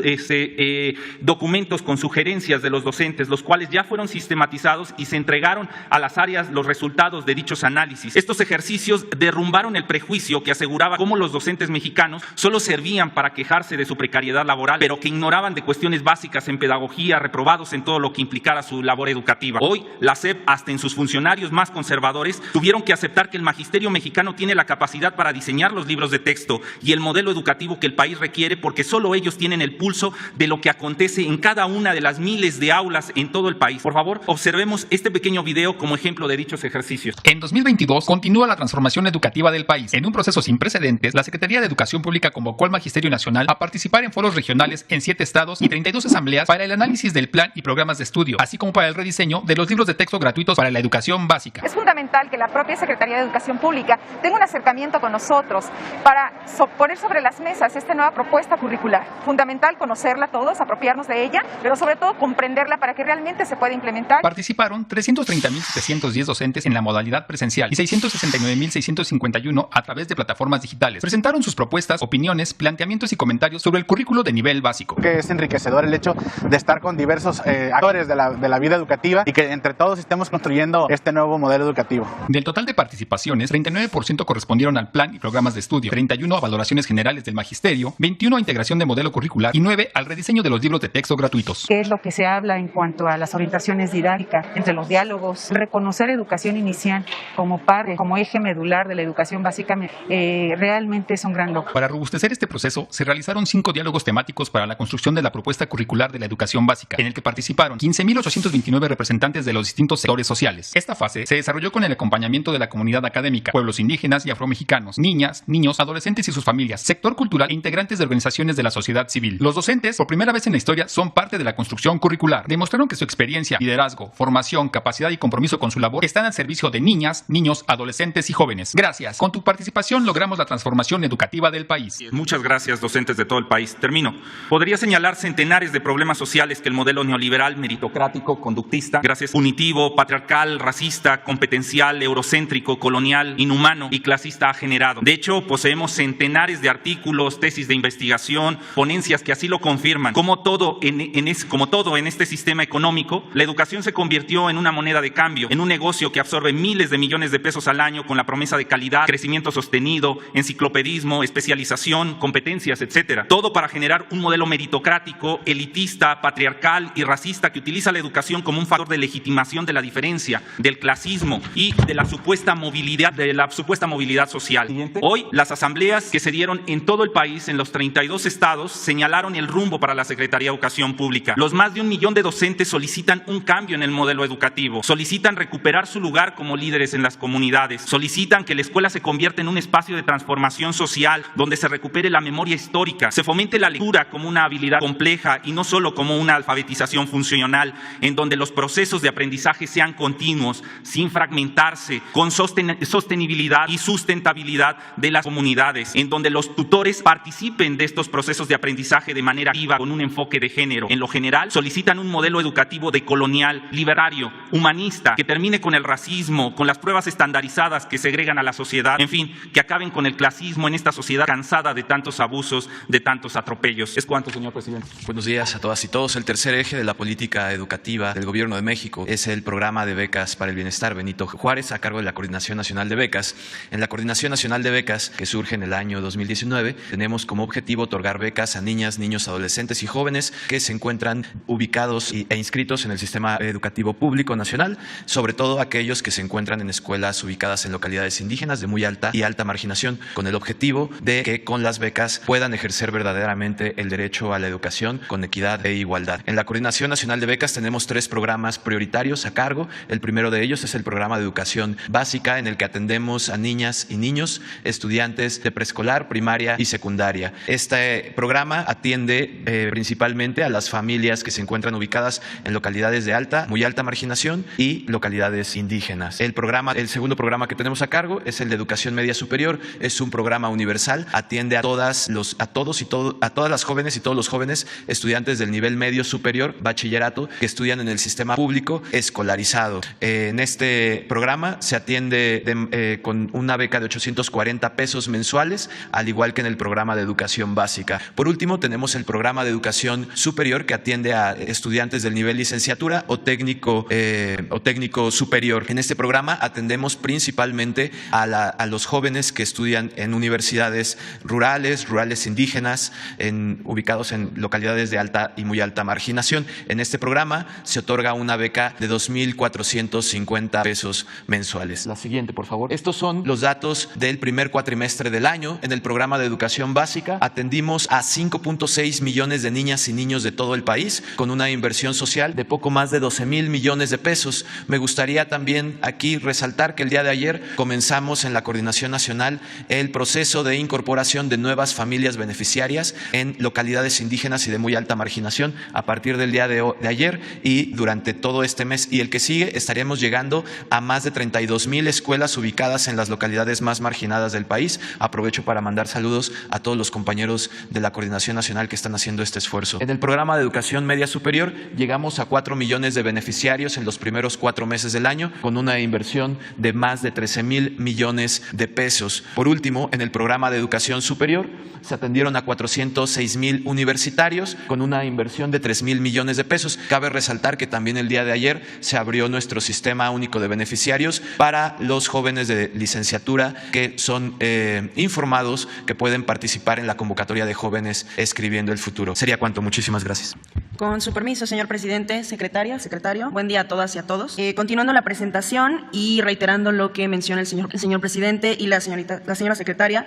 documentos con sugerencias de los docentes, los cuales ya fueron sistematizados y se entregaron a las áreas los resultados de dichos análisis. Estos ejercicios derrumbaron el prejuicio que aseguraba cómo los docentes mexicanos solo servían para quejarse de su precariedad laboral, pero que ignoraban de cuestiones básicas en pedagogía, reprobados en todo lo que implicara su labor educativa. Hoy, la SEP, hasta en sus funcionarios más conservadores, tuvieron que aceptar que el magisterio mexicano tiene la capacidad para diseñar los libros de texto y el modelo educativo que el país requiere, porque solo ellos tienen el pulso de lo que acontece en cada una de las miles de aulas en todo el país. Por favor, observemos este pequeño video como ejemplo de dichos ejercicios. En 2022 continúa la transformación educativa del país. En un proceso sin precedentes, la Secretaría de Educación Pública convocó al Magisterio Nacional a participar en foros regionales en 7 estados y 32 asambleas para el análisis del plan y programas de estudio, así como para el rediseño de los libros de texto gratuitos para la educación básica. Es fundamental que la propia Secretaría de Educación Pública tenga un acercamiento con nosotros para poner sobre las mesas esta nueva propuesta curricular. Fundamental conocerla todos, apropiarnos de ella, pero sobre todo comprenderla para que realmente se pueda implementar. Participaron 330.710 docentes en la modalidad presencial y 669.651 a través de plataformas digitales. Presentaron sus propuestas, opiniones, planteamientos y comentarios sobre el currículo de nivel básico. Que es enriquecedor el hecho de estar con diversos actores de la vida educativa y que entre todos estemos construyendo este nuevo modelo educativo. Del total de participaciones, 39% correspondieron al plan y programas de estudio, 31 a valoraciones generales del magisterio, 21 a integración de modelo curricular y 9 al rediseño de los libros de texto gratuitos. ¿Qué es lo que se habla en cuanto a las orientaciones didácticas, entre los diálogos? Reconocer educación inicial como parte, como eje medular de la educación básica, realmente es un gran logro. Para robustecer este proceso, se realizaron 5 diálogos temáticos para la construcción de la propuesta curricular de la educación básica, en el que participaron 15.829 representantes de los distintos sectores sociales. Esta fase se desarrolló con el acompañamiento de la comunidad académica, pueblos indígenas y afromexicanos, niñas, niños, adolescentes y sus familias, sector cultural e integrantes de organizaciones de la sociedad civil. Los docentes, por primera vez en la historia, son parte de la construcción curricular. Demostraron que su experiencia, liderazgo, formación, capacidad y compromiso con su labor están al servicio de niñas, niños, adolescentes y jóvenes. Gracias. Con tu participación logramos la transformación educativa del país. Muchas gracias, docentes de todo el país. Termino. Podría señalar centenares de problemas sociales que el modelo neoliberal, meritocrático, conductista, punitivo, patriarcal, racista, competencial, eurocéntrico, colonial, inhumano y clasista ha generado. De hecho, poseemos centenares de artículos, tesis de investigación investigación, ponencias que así lo confirman. Como todo en este sistema económico, la educación se convirtió en una moneda de cambio, en un negocio que absorbe miles de millones de pesos al año con la promesa de calidad, crecimiento sostenido, enciclopedismo, especialización, competencias, etcétera. Todo para generar un modelo meritocrático, elitista, patriarcal y racista que utiliza la educación como un factor de legitimación de la diferencia, del clasismo y de la supuesta movilidad social. Hoy, las asambleas que se dieron en todo el país, en los 32 estados, señalaron el rumbo para la Secretaría de Educación Pública. Los más de 1 millón de docentes solicitan un cambio en el modelo educativo, solicitan recuperar su lugar como líderes en las comunidades, solicitan que la escuela se convierta en un espacio de transformación social donde se recupere la memoria histórica, se fomente la lectura como una habilidad compleja y no solo como una alfabetización funcional, en donde los procesos de aprendizaje sean continuos, sin fragmentarse, con sostenibilidad y sustentabilidad de las comunidades, en donde los tutores participen de estos procesos de aprendizaje de manera activa con un enfoque de género. En lo general, solicitan un modelo educativo decolonial, libertario, humanista, que termine con el racismo, con las pruebas estandarizadas que segregan a la sociedad, en fin, que acaben con el clasismo en esta sociedad cansada de tantos abusos, de tantos atropellos. Es cuanto, señor presidente. Buenos días a todas y todos. El tercer eje de la política educativa del Gobierno de México es el programa de becas para el bienestar Benito Juárez, a cargo de la Coordinación Nacional de Becas. En la Coordinación Nacional de Becas, que surge en el año 2019, tenemos como objetivo otorgar becas a niñas, niños, adolescentes y jóvenes que se encuentran ubicados e inscritos en el sistema educativo público nacional, sobre todo aquellos que se encuentran en escuelas ubicadas en localidades indígenas de muy alta y alta marginación, con el objetivo de que con las becas puedan ejercer verdaderamente el derecho a la educación con equidad e igualdad. En la Coordinación Nacional de Becas tenemos 3 programas prioritarios a cargo. El primero de ellos es el programa de educación básica, en el que atendemos a niñas y niños, estudiantes de preescolar, primaria y secundaria. Este programa atiende principalmente a las familias que se encuentran ubicadas en localidades de alta, muy alta marginación y localidades indígenas. El segundo programa que tenemos a cargo es el de educación media superior. Es un programa universal, atiende a todas las jóvenes y todos los jóvenes estudiantes del nivel medio superior, bachillerato, que estudian en el sistema público escolarizado. En este programa se atiende con una beca de 840 pesos mensuales, al igual que en el programa de educación básica. Por último, tenemos el programa de educación superior, que atiende a estudiantes del nivel licenciatura o técnico superior. En este programa atendemos principalmente a los jóvenes que estudian en universidades rurales indígenas, ubicados en localidades de alta y muy alta marginación. En este programa se otorga una beca de 2,450 pesos mensuales. La siguiente, por favor. Estos son los datos del primer cuatrimestre del año. En el programa de educación básica atendimos a 5.6 millones de niñas y niños de todo el país, con una inversión social de poco más de 12,000 millones de pesos. Me gustaría también aquí resaltar que el día de ayer comenzamos en la Coordinación Nacional el proceso de incorporación de nuevas familias beneficiarias en localidades indígenas y de muy alta marginación. A partir del día de ayer y durante todo este mes y el que sigue, estaremos llegando a más de 32,000 escuelas ubicadas en las localidades más marginadas del país. Aprovecho para mandar saludos a todos los compañeros de la Coordinación Nacional que están haciendo este esfuerzo. En el programa de educación media superior llegamos a 4 millones de beneficiarios en los primeros 4 meses del año, con una inversión de más de 13,000 millones de pesos. Por último, en el programa de educación superior se atendieron a 406,000 universitarios con una inversión de 3,000 millones de pesos. Cabe resaltar que también el día de ayer se abrió nuestro sistema único de beneficiarios para los jóvenes de licenciatura que son informados, que pueden participar en la convocatoria de jóvenes escribiendo el futuro. Sería cuanto. Muchísimas gracias. Con su permiso, señor presidente, secretario, buen día a todas y a todos. Continuando la presentación y reiterando lo que menciona el señor presidente y la señora secretaria,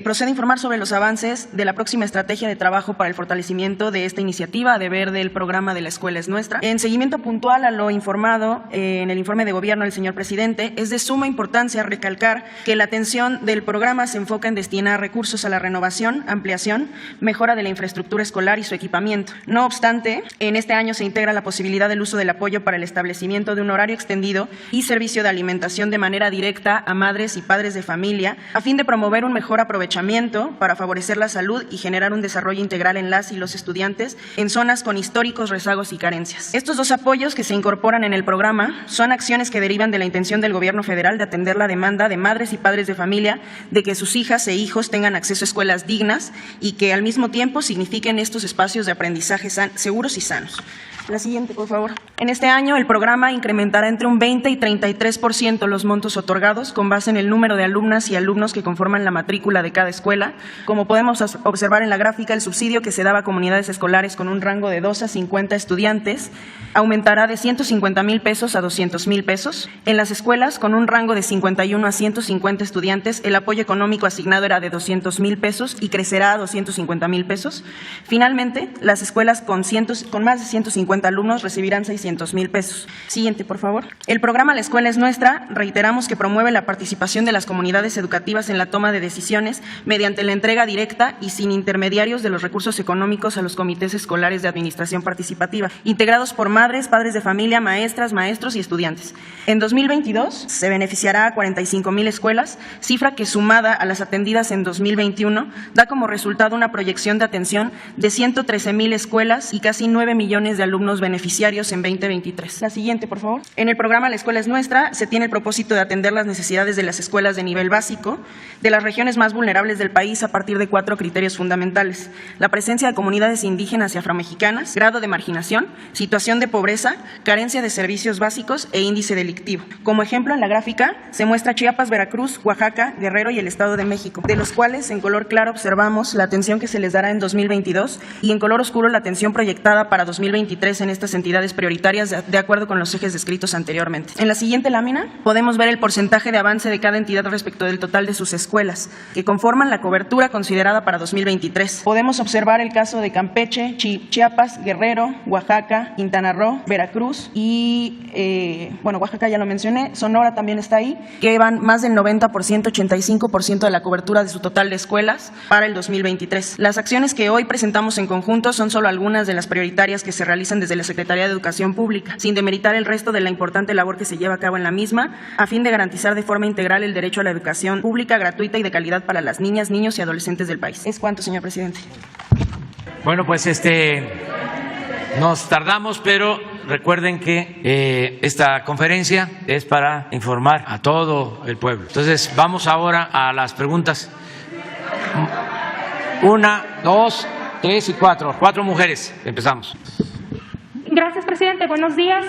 procedo a informar sobre los avances de la próxima estrategia de trabajo para el fortalecimiento de esta iniciativa a deber del programa de La Escuela es Nuestra. En seguimiento puntual a lo informado en el informe de gobierno del señor presidente, es de suma importancia recalcar que la atención del programa se enfoca en destinar recursos a la renovación, ampliación, mejora de la infraestructura escolar y su equipamiento. No obstante, obstante, en este año se integra la posibilidad del uso del apoyo para el establecimiento de un horario extendido y servicio de alimentación de manera directa a madres y padres de familia, a fin de promover un mejor aprovechamiento para favorecer la salud y generar un desarrollo integral en las y los estudiantes en zonas con históricos rezagos y carencias. Estos dos apoyos que se incorporan en el programa son acciones que derivan de la intención del Gobierno federal de atender la demanda de madres y padres de familia de que sus hijas e hijos tengan acceso a escuelas dignas y que al mismo tiempo signifiquen estos espacios de aprendizaje seguros y sanos. La siguiente, por favor. En este año, el programa incrementará entre un 20 y 33% los montos otorgados con base en el número de alumnas y alumnos que conforman la matrícula de cada escuela. Como podemos observar en la gráfica, el subsidio que se daba a comunidades escolares con un rango de 2 a 50 estudiantes aumentará de 150,000 pesos a 200,000 pesos. En las escuelas con un rango de 51 a 150 estudiantes, el apoyo económico asignado era de 200,000 pesos y crecerá a 250,000 pesos. Finalmente, las escuelas con más de 150 alumnos recibirán 600,000 pesos. Siguiente, por favor. El programa La Escuela es Nuestra, reiteramos que promueve la participación de las comunidades educativas en la toma de decisiones mediante la entrega directa y sin intermediarios de los recursos económicos a los comités escolares de administración participativa, integrados por madres, padres de familia, maestras, maestros y estudiantes. En 2022 se beneficiará a 45,000 escuelas, cifra que sumada a las atendidas en 2021 da como resultado una proyección de atención de 113,000 escuelas y casi 9 millones de alumnos beneficiarios en 2023. La siguiente, por favor. En el programa La Escuela es Nuestra se tiene el propósito de atender las necesidades de las escuelas de nivel básico de las regiones más vulnerables del país a partir de 4 criterios fundamentales: la presencia de comunidades indígenas y afromexicanas, grado de marginación, situación de pobreza, carencia de servicios básicos e índice delictivo. Como ejemplo, en la gráfica se muestra Chiapas, Veracruz, Oaxaca, Guerrero y el Estado de México, de los cuales en color claro observamos la atención que se les dará en 2022 y en color oscuro la atención proyectada para 2023 en estas entidades prioritarias de acuerdo con los ejes descritos anteriormente. En la siguiente lámina podemos ver el porcentaje de avance de cada entidad respecto del total de sus escuelas, que conforman la cobertura considerada para 2023. Podemos observar el caso de Campeche, Chiapas, Guerrero, Oaxaca, Quintana Roo, Veracruz y, Oaxaca ya lo mencioné, Sonora también está ahí, que van más del 90%, 85% de la cobertura de su total de escuelas para el 2023. Las acciones que hoy presentamos en conjunto son solo algunas de las prioritarias que se realizan desde la Secretaría de Educación Pública, sin demeritar el resto de la importante labor que se lleva a cabo en la misma, a fin de garantizar de forma integral el derecho a la educación pública, gratuita y de calidad para las niñas, niños y adolescentes del país. Es cuanto, señor presidente. Bueno, pues nos tardamos, pero recuerden que esta conferencia es para informar a todo el pueblo. Entonces, vamos ahora a las preguntas. 1, 2, 3 y 4. 4 mujeres. Empezamos. Gracias, presidente. Buenos días.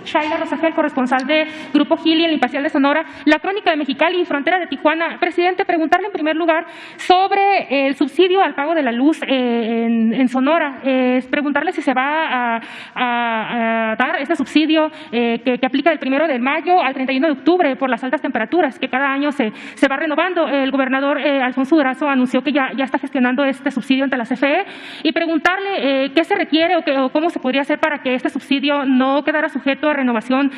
Shaila Rosagel, corresponsal de Grupo Gili en la Imparcial de Sonora, La Crónica de Mexicali y Frontera de Tijuana. Presidente, preguntarle en primer lugar sobre el subsidio al pago de la luz en Sonora. Preguntarle si se va a dar este subsidio que aplica del 1 de mayo al 31 de octubre por las altas temperaturas, que cada año se va renovando. El gobernador Alfonso Durazo anunció que ya está gestionando este subsidio ante la CFE, y preguntarle qué se requiere o cómo se podría hacer para que este subsidio no quedara sujeto a renovación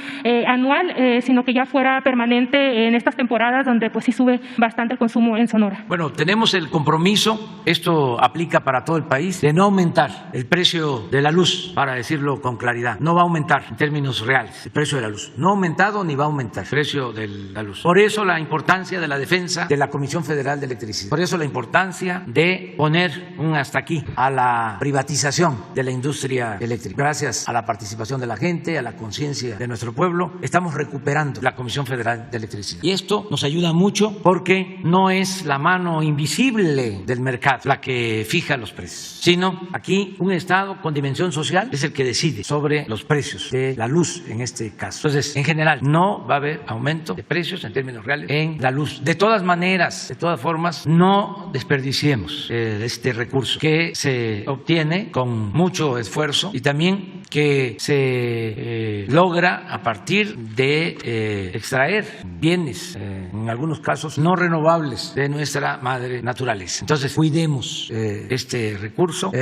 anual, sino que ya fuera permanente en estas temporadas donde pues sí sube bastante el consumo en Sonora. Bueno, tenemos el compromiso, esto aplica para todo el país, de no aumentar el precio de la luz, para decirlo con claridad. No va a aumentar en términos reales el precio de la luz. No ha aumentado ni va a aumentar el precio de la luz. Por eso la importancia de la defensa de la Comisión Federal de Electricidad. Por eso la importancia de poner un hasta aquí a la privatización de la industria eléctrica. Gracias a la participación de la gente, a la conciencia de nuestro pueblo, estamos recuperando la Comisión Federal de Electricidad. Y esto nos ayuda mucho porque no es la mano invisible del mercado la que fija los precios, sino aquí un Estado con dimensión social es el que decide sobre los precios de la luz en este caso. Entonces, en general, no va a haber aumento de precios en términos reales en la luz. De todas maneras, de todas formas, no desperdiciemos este recurso que se obtiene con mucho esfuerzo y también que se logra a partir de extraer bienes, en algunos casos no renovables, de nuestra madre naturaleza. Entonces, cuidemos este recurso,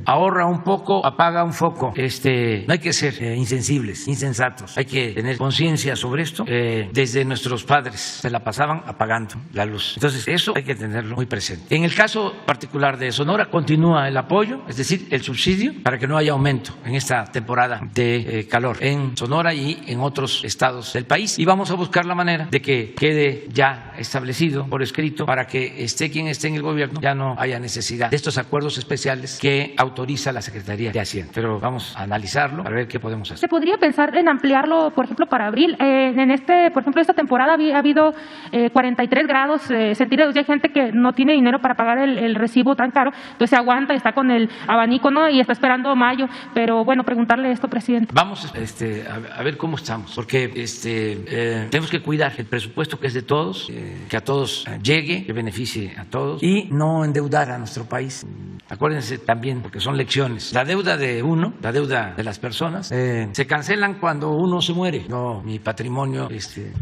ahorra un poco, apaga un foco. No hay que ser insensibles, insensatos, hay que tener conciencia sobre esto. Desde nuestros padres se la pasaban apagando la luz. Entonces, eso hay que tenerlo muy presente. En el caso particular de Sonora, continúa el apoyo, es decir, el subsidio, para que no haya aumento en esta temporada de calor en Sonora y en otros estados del país. Y vamos a buscar la manera de que quede ya establecido por escrito para que esté quien esté en el gobierno, ya no haya necesidad de estos acuerdos especiales que autoriza la Secretaría de Hacienda. Pero vamos a analizarlo para ver qué podemos hacer. ¿Se podría pensar en ampliarlo, por ejemplo, para abril? Por ejemplo, esta temporada ha habido 43 grados centígrados y hay gente que no tiene dinero para pagar el recibo tan caro, entonces se aguanta y está con el abanico, ¿no? Y está esperando mayo. Pero bueno, preguntarle esto, presidente. Vamos a ver cómo estamos, porque tenemos que cuidar el presupuesto que es de todos, que a todos llegue, que beneficie a todos y no endeudar a nuestro país. Acuérdense también, porque son lecciones, la deuda de uno, la deuda de las personas, se cancelan cuando uno se muere. No, mi patrimonio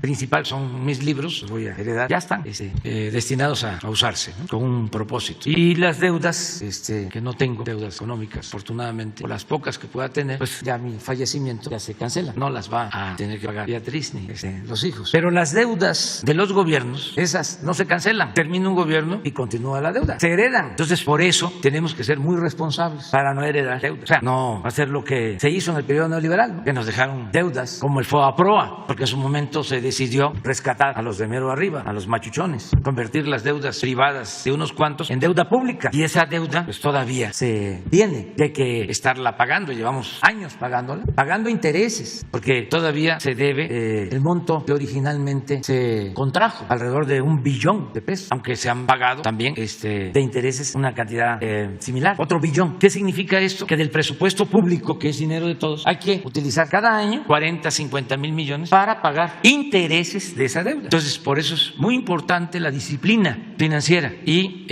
principal son mis libros, los voy a heredar, ya están destinados a usarse, ¿no? Con un propósito. Y las deudas, que no tengo deudas económicas, afortunadamente, por las pocas que pueda tener, pues ya mi fallecimiento ya se cancela, no las va a tener que pagar Beatriz ni los hijos. Pero las deudas de los gobiernos, esas no se cancelan. Termina un gobierno y continúa la deuda, se heredan. Entonces, por eso tenemos que ser muy responsables para no heredar deudas. O sea, no hacer lo que se hizo en el periodo neoliberal, ¿no? Que nos dejaron deudas como el FOAPROA, porque en su momento se decidió rescatar a los de mero arriba, a los machuchones, convertir las deudas privadas de unos cuantos en deuda pública. Y esa deuda pues todavía se tiene, hay que estarla pagando, llevamos años pagándola, pagando intereses, porque todavía se debe el monto que originalmente se contrajo, alrededor de 1 billón de pesos, aunque se han pagado también de intereses una cantidad similar, otro billón. ¿Qué significa esto? Que del presupuesto público, que es dinero de todos, hay que utilizar cada año 40, 50 mil millones para pagar intereses de esa deuda. Entonces, por eso es muy importante la disciplina financiera y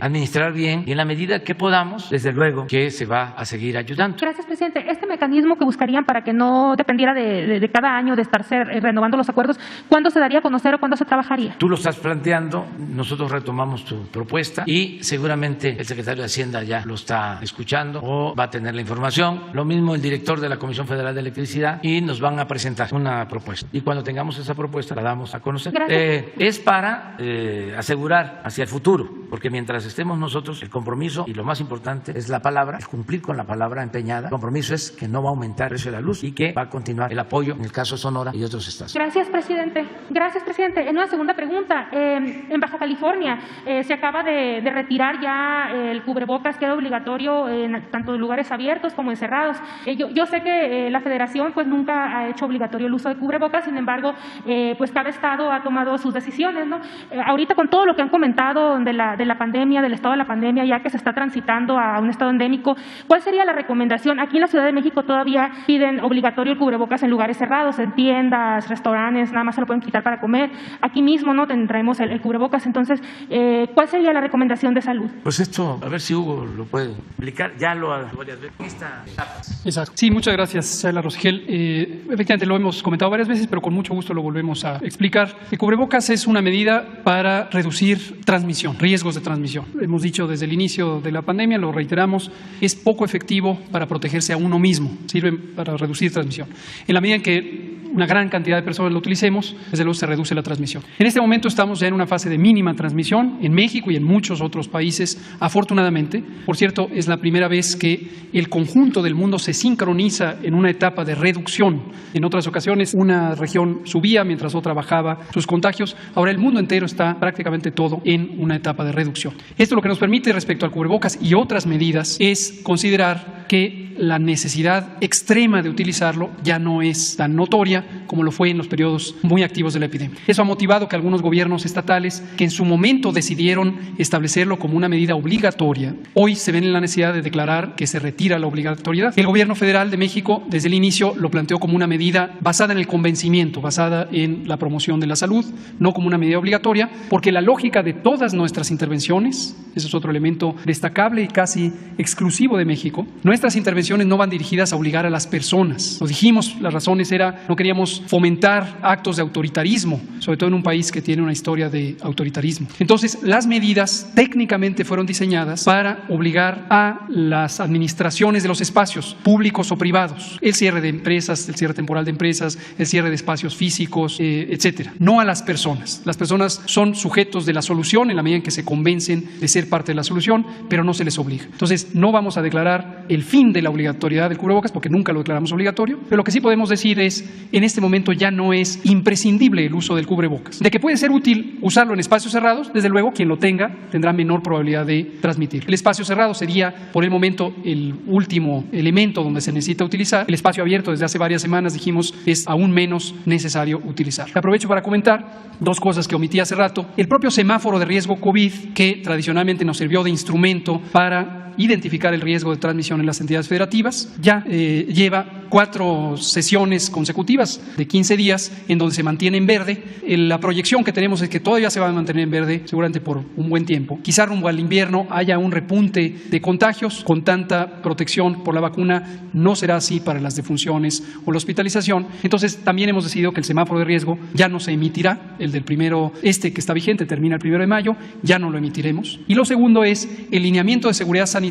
administrar bien, y en la medida que podamos, desde luego que se va a seguir ayudando. Gracias, presidente. Este mecanismo que buscarían para que no dependiera de cada año de estarse renovando los acuerdos, ¿cuándo se daría a conocer o cuándo se trabajaría? Tú lo estás planteando, nosotros retomamos tu propuesta y seguramente el secretario de Hacienda ya lo está escuchando o va a tener la información. Lo mismo el director de la Comisión Federal de Electricidad, y nos van a presentar una propuesta. Y cuando tengamos esa propuesta la damos a conocer. Es para asegurar hacia el futuro, porque mientras estemos nosotros, el compromiso y lo más importante es la palabra, el cumplir con la palabra empeñada. El compromiso es que no va a aumentar el precio de la luz y que va a continuar el apoyo en el caso de Sonora y otros estados. Gracias, presidente. Gracias, presidente. En una segunda pregunta, en Baja California se acaba de retirar ya el cubrebocas, queda obligatorio en tanto en lugares abiertos como encerrados. Yo sé que la Federación pues nunca ha hecho obligatorio el uso de cubrebocas, sin embargo, pues cada estado ha tomado sus decisiones, ¿no? Ahorita con todo lo que han comentado de la pandemia, del estado de la pandemia, ya que se está transitando a un estado endémico, ¿cuál sería la recomendación? Aquí en la Ciudad de México todavía piden obligatorio el cubrebocas en lugares cerrados, en tiendas, restaurantes, nada más se lo pueden quitar para comer. Aquí mismo no tendremos el cubrebocas. Entonces, ¿cuál sería la recomendación de salud? Pues esto, a ver si Hugo lo puede explicar. Ya lo ha varias veces en esta etapa. Exacto. Sí, muchas gracias, Shaila Rosagel. Efectivamente lo hemos comentado varias veces, pero con mucho gusto lo volvemos a explicar. El cubrebocas es una medida para reducir transmisión, riesgos de transmisión. Hemos dicho desde el inicio de la pandemia, lo reiteramos, es poco efectivo para protegerse a uno mismo, sirve para reducir transmisión. En la medida en que una gran cantidad de personas lo utilicemos, desde luego se reduce la transmisión. En este momento estamos ya en una fase de mínima transmisión en México y en muchos otros países, afortunadamente. Por cierto, es la primera vez que el conjunto del mundo se sincroniza en una etapa de reducción. En otras ocasiones una región subía mientras otra bajaba sus contagios. Ahora el mundo entero está prácticamente todo en una etapa de reducción. Esto lo que nos permite respecto al cubrebocas y otras medidas es considerar que la necesidad extrema de utilizarlo ya no es tan notoria como lo fue en los periodos muy activos de la epidemia. Eso ha motivado que algunos gobiernos estatales que en su momento decidieron establecerlo como una medida obligatoria, hoy se ven en la necesidad de declarar que se retira la obligatoriedad. El gobierno federal de México desde el inicio lo planteó como una medida basada en el convencimiento, basada en la promoción de la salud, no como una medida obligatoria, porque la lógica de todas nuestras intervenciones, ese es otro elemento destacable y casi exclusivo de México, nuestras intervenciones intervenciones no van dirigidas a obligar a las personas. Lo dijimos, las razones era, no queríamos fomentar actos de autoritarismo, sobre todo en un país que tiene una historia de autoritarismo. Entonces, las medidas técnicamente fueron diseñadas para obligar a las administraciones de los espacios públicos o privados, el cierre de empresas, el cierre temporal de empresas, el cierre de espacios físicos, etcétera. No a las personas. Las personas son sujetos de la solución en la medida en que se convencen de ser parte de la solución, pero no se les obliga. Entonces, no vamos a declarar el fin de la obligatoriedad del cubrebocas porque nunca lo declaramos obligatorio, pero lo que sí podemos decir es, en este momento ya no es imprescindible el uso del cubrebocas. De que puede ser útil usarlo en espacios cerrados, desde luego, quien lo tenga tendrá menor probabilidad de transmitir. El espacio cerrado sería, por el momento, el último elemento donde se necesita utilizar. El espacio abierto, desde hace varias semanas dijimos, es aún menos necesario utilizar. Aprovecho para comentar dos cosas que omití hace rato. El propio semáforo de riesgo COVID, que tradicionalmente nos sirvió de instrumento para identificar el riesgo de transmisión en las entidades federativas, ya lleva 4 sesiones consecutivas de 15 días en donde se mantiene en verde. La proyección que tenemos es que todavía se va a mantener en verde seguramente por un buen tiempo. Quizá rumbo al invierno haya un repunte de contagios. Con tanta protección por la vacuna no será así para las defunciones o la hospitalización. Entonces también hemos decidido que el semáforo de riesgo ya no se emitirá. El del primero, que está vigente, termina el 1 de mayo, ya no lo emitiremos. Y lo segundo es el lineamiento de seguridad sanitaria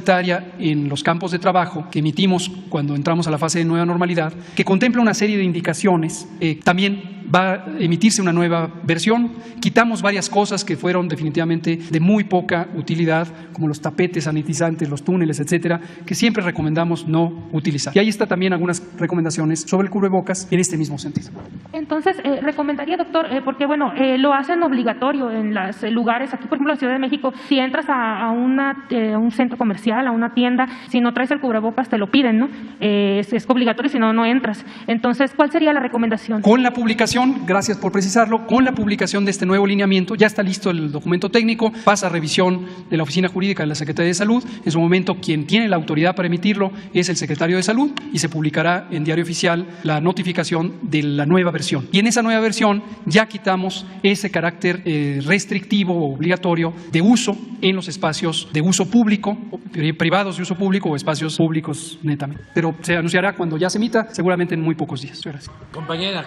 en los campos de trabajo que emitimos cuando entramos a la fase de nueva normalidad, que contempla una serie de indicaciones. También va a emitirse una nueva versión. Quitamos varias cosas que fueron definitivamente de muy poca utilidad, como los tapetes sanitizantes, los túneles, etcétera, que siempre recomendamos no utilizar. Y ahí está también algunas recomendaciones sobre el cubrebocas en este mismo sentido. Entonces, recomendaría, doctor, porque bueno, lo hacen obligatorio en los lugares, aquí por ejemplo en la Ciudad de México, si entras a un centro comercial, a una tienda, si no traes el cubrebocas te lo piden, ¿no? Es obligatorio, si no, no entras. Entonces, ¿cuál sería la recomendación? Con la publicación, gracias por precisarlo, con la publicación de este nuevo lineamiento, ya está listo el documento técnico, pasa a revisión de la Oficina Jurídica de la Secretaría de Salud. En su momento, quien tiene la autoridad para emitirlo es el Secretario de Salud y se publicará en Diario Oficial la notificación de la nueva versión. Y en esa nueva versión ya quitamos ese carácter restrictivo o obligatorio de uso en los espacios de uso público, privados de uso público o espacios públicos netamente. Pero se anunciará cuando ya se emita, seguramente en muy pocos días. Gracias. Compañera.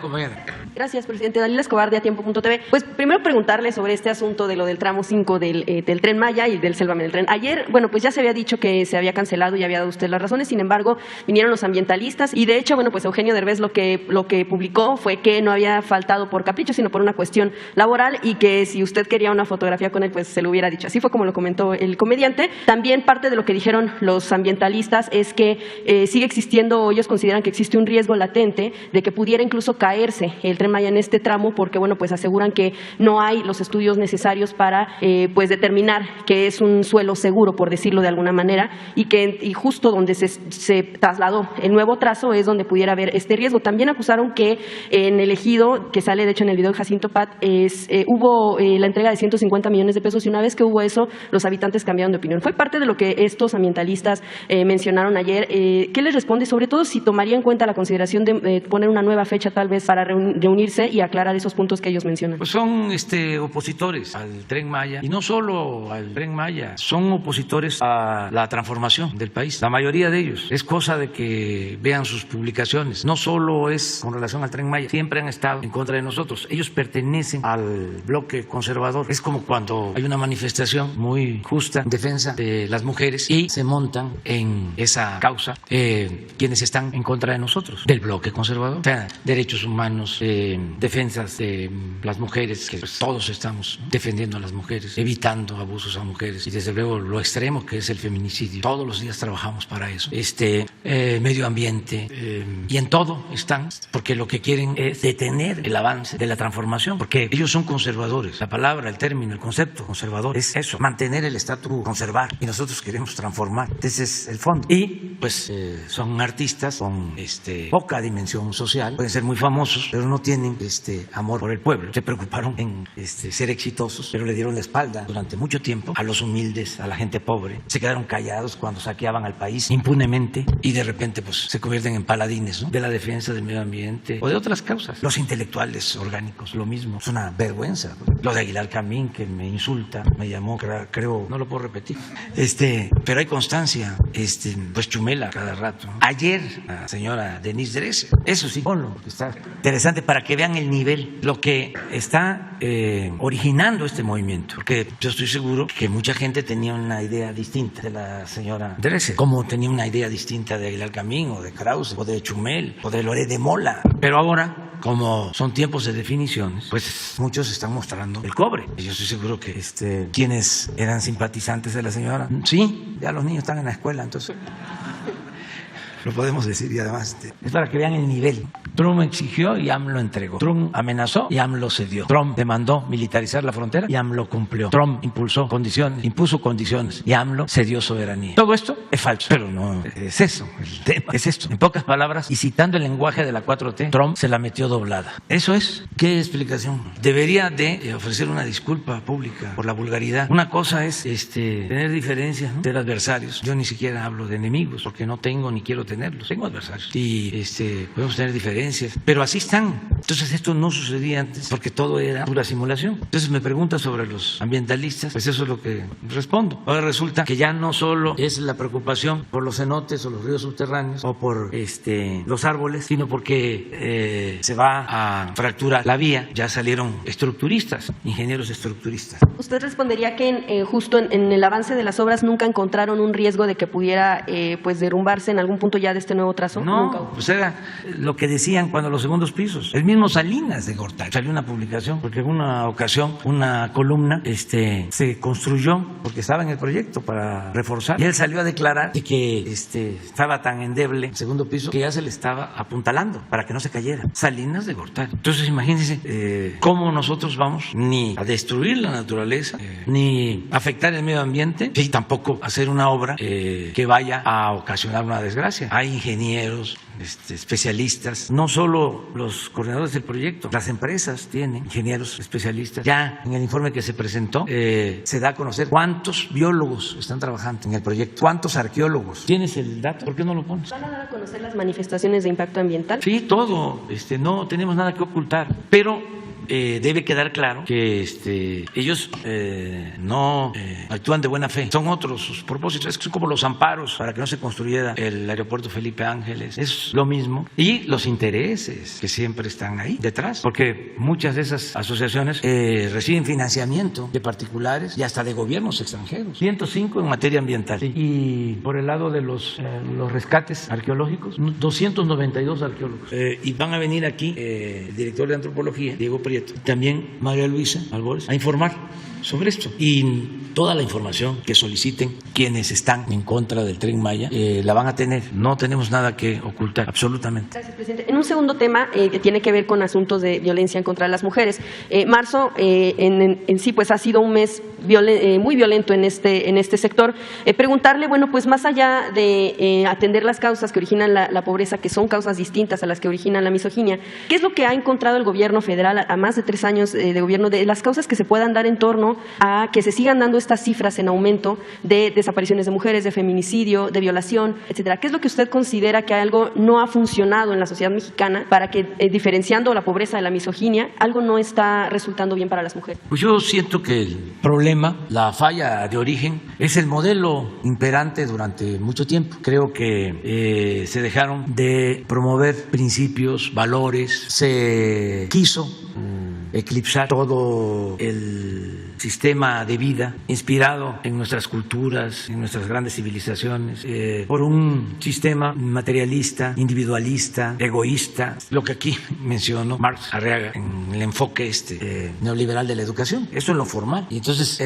Gracias, presidente. Dalila Escobar, de Atiempo.tv. Pues primero preguntarle sobre este asunto de lo del tramo 5 del Tren Maya y del Sélvame del Tren. Ayer, bueno, pues ya se había dicho que se había cancelado y había dado usted las razones, sin embargo, vinieron los ambientalistas y de hecho, bueno, pues Eugenio Derbez lo que publicó fue que no había faltado por capricho, sino por una cuestión laboral y que si usted quería una fotografía con él, pues se lo hubiera dicho. Así fue como lo comentó el comediante. También parte de lo que dijeron los ambientalistas es que sigue existiendo, ellos consideran que existe un riesgo latente de que pudiera incluso caerse el Tren Maya en este tramo porque, bueno, pues aseguran que no hay los estudios necesarios para pues determinar que es un suelo seguro, por decirlo de alguna manera, y justo donde se trasladó el nuevo trazo es donde pudiera haber este riesgo. También acusaron que en el ejido, que sale de hecho en el video de Jacinto Pat, hubo la entrega de 150 millones de pesos y una vez que hubo eso, los habitantes cambiaron de opinión. Fue parte de lo que estos ambientalistas mencionaron ayer. ¿Qué les responde? Sobre todo si tomaría en cuenta la consideración de poner una nueva fecha tal vez para reunirse y aclarar esos puntos que ellos mencionan. Pues son opositores al Tren Maya y no solo al Tren Maya, son opositores a la transformación del país. La mayoría de ellos. Es cosa de que vean sus publicaciones. No solo es con relación al Tren Maya, siempre han estado en contra de nosotros. Ellos pertenecen al bloque conservador. Es como cuando hay una manifestación muy justa en defensa de las mujeres y se montan en esa causa quienes están en contra de nosotros, del bloque conservador. O sea, derechos humanos, defensas de las mujeres, que pues, todos estamos defendiendo a las mujeres, evitando abusos a mujeres y desde luego lo extremo que es el feminicidio. Todos los días trabajamos para eso. Medio ambiente y en todo están, porque lo que quieren es detener el avance de la transformación, porque ellos son conservadores. La palabra, el término, el concepto conservador es eso, mantener el statu quo, conservar, y nosotros queremos transformar. Ese es el fondo. Y pues son artistas con poca dimensión social, pueden ser muy famosos, pero no tienen tienen amor por el pueblo. Se preocuparon en ser exitosos, pero le dieron la espalda durante mucho tiempo a los humildes, a la gente pobre. Se quedaron callados cuando saqueaban al país impunemente y de repente pues se convierten en paladines, ¿no?, de la defensa del medio ambiente o de otras causas. Los intelectuales orgánicos, lo mismo. Es una vergüenza. Lo de Aguilar Camín, que me insulta, me llamó, creo, no lo puedo repetir. Pero hay constancia. Pues chumela cada rato. Ayer, la señora Denise Dresser. Eso sí, ponlo, está interesante para que vean el nivel, lo que está originando este movimiento. Porque yo estoy seguro que mucha gente tenía una idea distinta de la señora Dresser, como tenía una idea distinta de Aguilar Camín, o de Krause, o de Chumel, o de Loret de Mola. Pero ahora, como son tiempos de definiciones, pues muchos están mostrando el cobre. Y yo estoy seguro que quienes eran simpatizantes de la señora, sí, ya los niños están en la escuela, entonces lo podemos decir. Y además es para que vean el nivel. Trump exigió y AMLO entregó. Trump amenazó y AMLO cedió. Trump demandó militarizar la frontera y AMLO cumplió. Trump impuso condiciones y AMLO cedió soberanía. Todo esto es falso, pero no es eso. El tema es esto. En pocas palabras, y citando el lenguaje de la 4T, Trump se la metió doblada. Eso es. ¿Qué explicación? Debería de ofrecer una disculpa pública por la vulgaridad. Una cosa es tener diferencias, ¿no?, de adversarios. Yo ni siquiera hablo de enemigos porque no tengo ni quiero tenerlos. Tengo adversarios y podemos tener diferencias, pero así están. Entonces esto no sucedía antes porque todo era pura simulación. Entonces me pregunta sobre los ambientalistas, pues eso es lo que respondo. Ahora resulta que ya no solo es la preocupación por los cenotes o los ríos subterráneos o por los árboles, sino porque se va a fracturar la vía. Ya salieron estructuristas, ingenieros estructuristas. ¿Usted respondería que justo en el avance de las obras nunca encontraron un riesgo de que pudiera pues derrumbarse en algún punto ya de este nuevo trazo? No, nunca. Pues era lo que decían cuando los segundos pisos. El mismo Salinas de Gortari salió una publicación porque en una ocasión una columna se construyó porque estaba en el proyecto para reforzar y él salió a declarar de que estaba tan endeble el segundo piso que ya se le estaba apuntalando para que no se cayera. Salinas de Gortari. Entonces imagínense cómo nosotros vamos ni a destruir la naturaleza ni afectar el medio ambiente y tampoco hacer una obra que vaya a ocasionar una desgracia. Hay ingenieros, especialistas, no solo los coordinadores del proyecto, las empresas tienen ingenieros especialistas. Ya en el informe que se presentó se da a conocer cuántos biólogos están trabajando en el proyecto, cuántos arqueólogos. ¿Tienes el dato? ¿Por qué no lo pones? ¿Van a dar a conocer las manifestaciones de impacto ambiental? Sí, todo. No tenemos nada que ocultar, pero debe quedar claro que ellos no actúan de buena fe. Son otros sus propósitos. Son como los amparos para que no se construyera el aeropuerto Felipe Ángeles. Es lo mismo. Y los intereses que siempre están ahí detrás. Porque muchas de esas asociaciones reciben financiamiento de particulares y hasta de gobiernos extranjeros. 105 en materia ambiental. Sí. Y por el lado de los rescates arqueológicos, 292 arqueólogos. Y van a venir aquí el director de antropología, Diego Prieto, también María Luisa Albores, a informar sobre esto. Y toda la información que soliciten quienes están en contra del Tren Maya la van a tener. No tenemos nada que ocultar, absolutamente. Gracias, presidente. En un segundo tema que tiene que ver con asuntos de violencia en contra de las mujeres. Marzo en sí pues ha sido un mes muy violento en este sector. Preguntarle, bueno, pues más allá de atender las causas que originan la pobreza, que son causas distintas a las que originan la misoginia, ¿qué es lo que ha encontrado el gobierno federal a más de 3 años de gobierno de las causas que se puedan dar en torno a que se sigan dando estas cifras en aumento de desapariciones de mujeres, de feminicidio, de violación, etcétera? ¿Qué es lo que usted considera que algo no ha funcionado en la sociedad mexicana para que, diferenciando la pobreza de la misoginia, algo no está resultando bien para las mujeres? Pues yo siento que el problema, la falla de origen, es el modelo imperante durante mucho tiempo. Creo que se dejaron de promover principios, valores, se quiso eclipsar todo el sistema de vida inspirado en nuestras culturas, en nuestras grandes civilizaciones, por un sistema materialista, individualista, egoísta, lo que aquí mencionó Marx Arriaga en el enfoque neoliberal de la educación. Eso es lo formal. Y entonces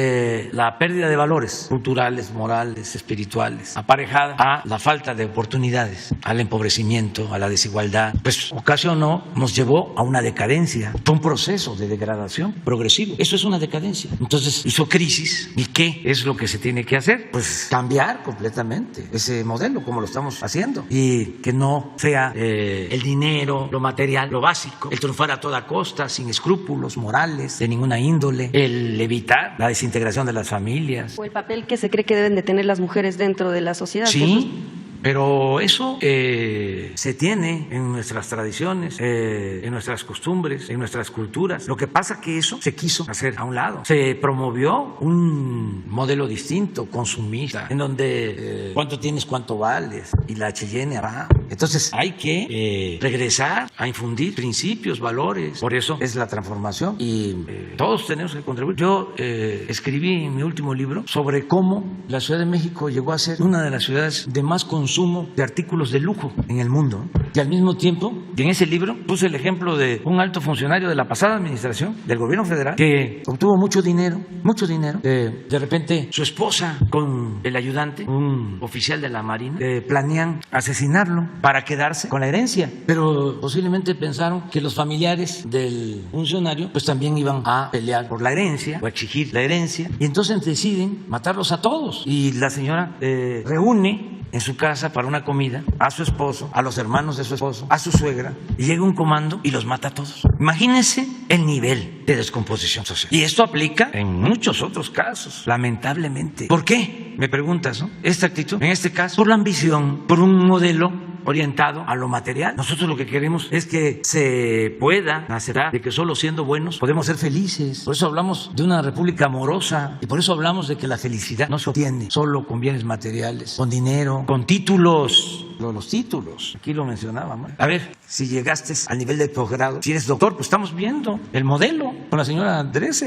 la pérdida de valores culturales, morales, espirituales, aparejada a la falta de oportunidades, al empobrecimiento, a la desigualdad, pues ocasionó, nos llevó a una decadencia, a un proceso de degradación progresivo. Eso es una decadencia. Entonces hizo crisis. ¿Y qué es lo que se tiene que hacer? Pues cambiar completamente ese modelo como lo estamos haciendo y que no sea el dinero, lo material, lo básico, el triunfar a toda costa, sin escrúpulos morales de ninguna índole, el evitar la desintegración de las familias. O el papel que se cree que deben de tener las mujeres dentro de la sociedad. Sí. Pero eso se tiene en nuestras tradiciones, en nuestras costumbres, en nuestras culturas. Lo que pasa que eso se quiso hacer a un lado. Se promovió un modelo distinto, consumista, en donde cuánto tienes, cuánto vales, y la Cheyenne va. Entonces hay que regresar a infundir principios, valores. Por eso es la transformación y todos tenemos que contribuir. Yo escribí en mi último libro sobre cómo la Ciudad de México llegó a ser una de las ciudades de más consumo de artículos de lujo en el mundo. Y al mismo tiempo, y en ese libro puse el ejemplo de un alto funcionario de la pasada administración del gobierno federal que obtuvo mucho dinero. De repente su esposa con el ayudante, un oficial de la Marina, planean asesinarlo para quedarse con la herencia. Pero posiblemente pensaron que los familiares del funcionario pues también iban a pelear por la herencia o a exigir la herencia. Y entonces deciden matarlos a todos. Y la señora reúne en su casa para una comida a su esposo, a los hermanos de su esposo, a su suegra, y llega un comando y los mata a todos. Imagínense el nivel de descomposición social. Y esto aplica en muchos otros casos, lamentablemente. ¿Por qué? Me preguntas, ¿no? Esta actitud, en este caso, por la ambición, por un modelo orientado a lo material. Nosotros lo que queremos es que se pueda aceptar de que solo siendo buenos podemos ser felices. Por eso hablamos de una república amorosa y por eso hablamos de que la felicidad no se obtiene solo con bienes materiales, con dinero, con títulos. Los títulos, aquí lo mencionábamos. A ver, si llegaste al nivel de posgrado, si eres doctor, pues estamos viendo el modelo con la señora Andrés.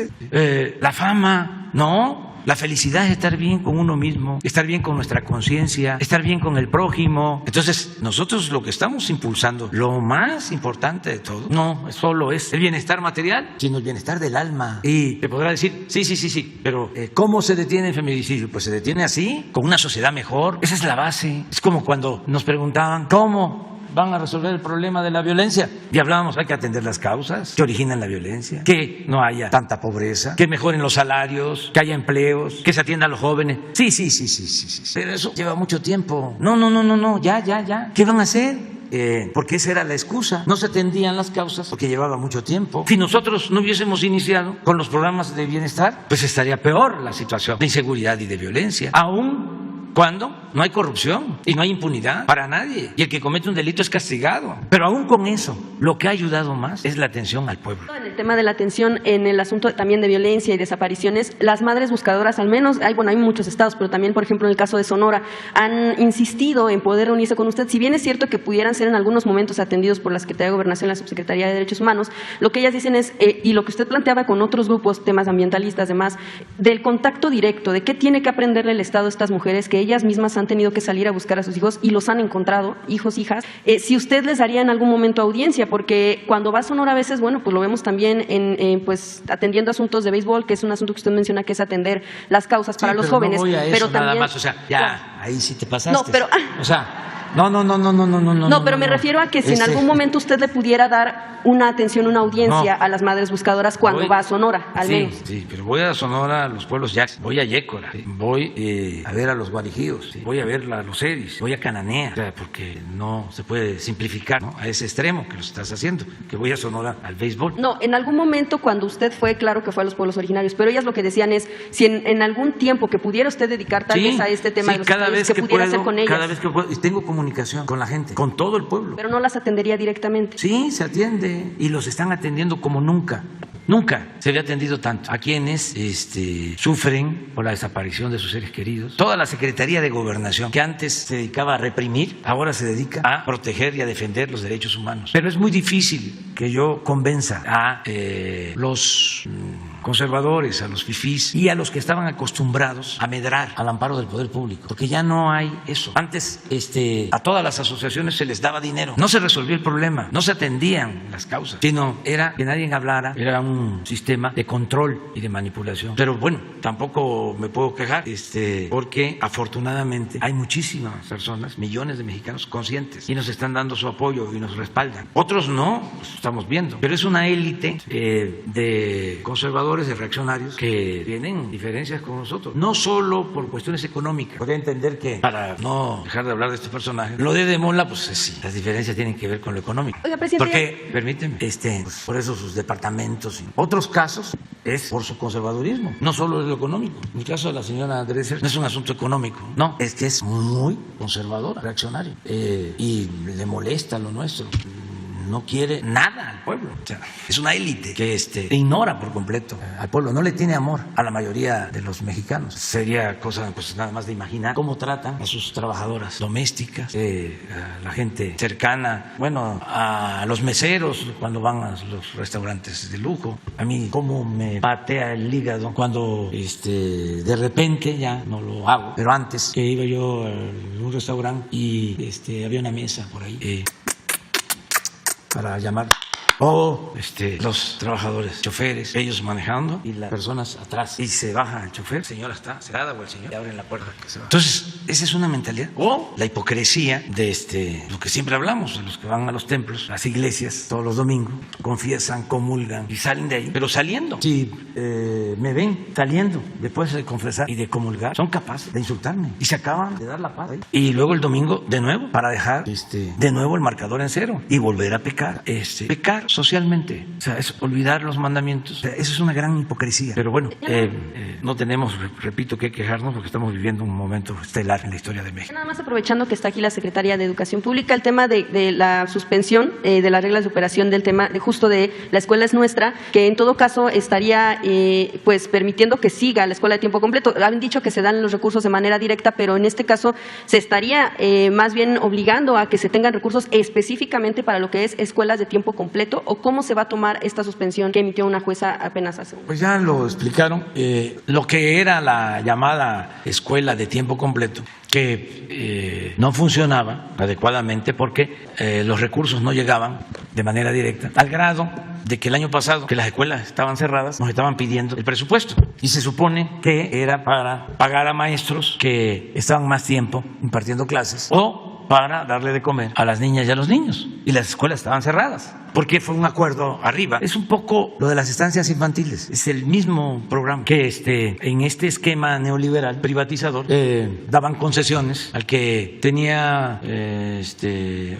La fama, no. La felicidad es estar bien con uno mismo, estar bien con nuestra conciencia, estar bien con el prójimo. Entonces, nosotros lo que estamos impulsando, lo más importante de todo, no solo es el bienestar material, sino el bienestar del alma. Y te podrá decir, sí, pero ¿cómo se detiene el feminicidio? Pues se detiene así, con una sociedad mejor. Esa es la base. Es como cuando nos preguntaban, ¿cómo van a resolver el problema de la violencia? Y hablábamos, hay que atender las causas que originan la violencia, que no haya tanta pobreza, que mejoren los salarios, que haya empleos, que se atienda a los jóvenes. Sí. Pero eso lleva mucho tiempo. No, ya. ¿Qué van a hacer? Porque esa era la excusa. No se atendían las causas porque llevaba mucho tiempo. Si nosotros no hubiésemos iniciado con los programas de bienestar, pues estaría peor la situación de inseguridad y de violencia. Aún cuando no hay corrupción y no hay impunidad para nadie y el que comete un delito es castigado. Pero aún con eso, lo que ha ayudado más es la atención al pueblo. En el tema de la atención, en el asunto también de violencia y desapariciones, las madres buscadoras, al menos, hay muchos estados, pero también, por ejemplo, en el caso de Sonora, han insistido en poder reunirse con usted. Si bien es cierto que pudieran ser en algunos momentos atendidos por la Secretaría de Gobernación, la Subsecretaría de Derechos Humanos, lo que ellas dicen es, y lo que usted planteaba con otros grupos, temas ambientalistas, demás, del contacto directo, de qué tiene que aprenderle el Estado a estas mujeres que ellas mismas han tenido que salir a buscar a sus hijos y los han encontrado, hijos, hijas, si usted les daría en algún momento audiencia, porque cuando va a Sonora a veces, bueno, pues lo vemos también pues atendiendo asuntos de béisbol, que es un asunto que usted menciona que es atender las causas para los jóvenes. No voy a eso, pero nada también, más, o sea, ya, ahí sí te pasaste. No, pero o sea, no, pero me refiero a que si en algún momento usted le pudiera dar una atención, una audiencia a las madres buscadoras cuando va a Sonora, al menos. Sí, pero voy a Sonora, a los pueblos ya, voy a Yécora, voy a ver a los guarijíos, voy a ver a los edis, voy a Cananea, o sea, porque no se puede simplificar, ¿no?, a ese extremo que lo estás haciendo, que voy a Sonora al béisbol. No, en algún momento cuando usted fue, claro que fue a los pueblos originarios, pero ellas lo que decían es, si en algún tiempo que pudiera usted dedicar tal vez a este tema de los cada vez que pudiera puedo, hacer con ellas. Cada vez que puedo, y tengo comunicación con la gente, con todo el pueblo. Pero no las atendería directamente. Sí, se atiende y los están atendiendo como nunca. Nunca se había atendido tanto a quienes sufren por la desaparición de sus seres queridos. Toda la Secretaría de Gobernación, que antes se dedicaba a reprimir, ahora se dedica a proteger y a defender los derechos humanos. Pero es muy difícil que yo convenza a los conservadores, a los fifís y a los que estaban acostumbrados a medrar al amparo del poder público, porque ya no hay eso. Antes a todas las asociaciones se les daba dinero, no se resolvía el problema, no se atendían las causas, sino era que nadie hablara, era un sistema de control y de manipulación. Pero bueno, tampoco me puedo quejar, porque afortunadamente hay muchísimas personas, millones de mexicanos conscientes y nos están dando su apoyo y nos respaldan. Otros no, pues estamos viendo, pero es una élite de conservadores sectores de reaccionarios que tienen diferencias con nosotros, no solo por cuestiones económicas. Podría entender que, para no dejar de hablar de este personaje, lo de Mola, pues sí, las diferencias tienen que ver con lo económico. Oiga, presidente, porque, permíteme, pues, por eso sus departamentos. Otros casos es por su conservadurismo, no solo es lo económico. En el caso de la señora Dresser no es un asunto económico, no, es que es muy conservadora, reaccionaria, y le molesta lo nuestro. No quiere nada al pueblo. O sea, es una élite que ignora por completo al pueblo, no le tiene amor a la mayoría de los mexicanos. Sería cosa pues nada más de imaginar cómo tratan a sus trabajadoras domésticas, a la gente cercana, bueno, a los meseros cuando van a los restaurantes de lujo. A mí cómo me patea el hígado cuando de repente, ya no lo hago, pero antes que iba yo a un restaurante y había una mesa por ahí para llamar, los trabajadores, choferes, ellos manejando y las personas atrás, y se baja el chofer, la señora está cerrada o el señor, y abren la puerta que se va. Entonces, esa es una mentalidad. O la hipocresía de lo que siempre hablamos, de los que van a los templos, las iglesias, todos los domingos, confiesan, comulgan y salen de ahí, pero saliendo. Si me ven saliendo después de confesar y de comulgar, son capaces de insultarme y se acaban de dar la paz ahí. Y luego el domingo de nuevo, para dejar de nuevo el marcador en cero y volver a pecar. Pecar socialmente, o sea, es olvidar los mandamientos. O sea, eso es una gran hipocresía. Pero bueno, no tenemos, repito, que quejarnos porque estamos viviendo un momento estelar en la historia de México. Nada más aprovechando que está aquí la Secretaría de Educación Pública, el tema de la suspensión de las reglas de operación del tema justo de la escuela es nuestra, que en todo caso estaría pues permitiendo que siga la escuela de tiempo completo. Han dicho que se dan los recursos de manera directa, pero en este caso se estaría más bien obligando a que se tengan recursos específicamente para lo que es escuelas de tiempo completo. ¿O cómo se va a tomar esta suspensión que emitió una jueza apenas hace un mes? Pues ya lo explicaron. Lo que era la llamada escuela de tiempo completo, que no funcionaba adecuadamente porque los recursos no llegaban de manera directa, al grado de que el año pasado, que las escuelas estaban cerradas, nos estaban pidiendo el presupuesto. Y se supone que era para pagar a maestros que estaban más tiempo impartiendo clases o para darle de comer a las niñas y a los niños. Y las escuelas estaban cerradas, porque fue un acuerdo arriba. Es un poco lo de las estancias infantiles. Es el mismo programa que en este esquema neoliberal privatizador daban concesiones al que tenía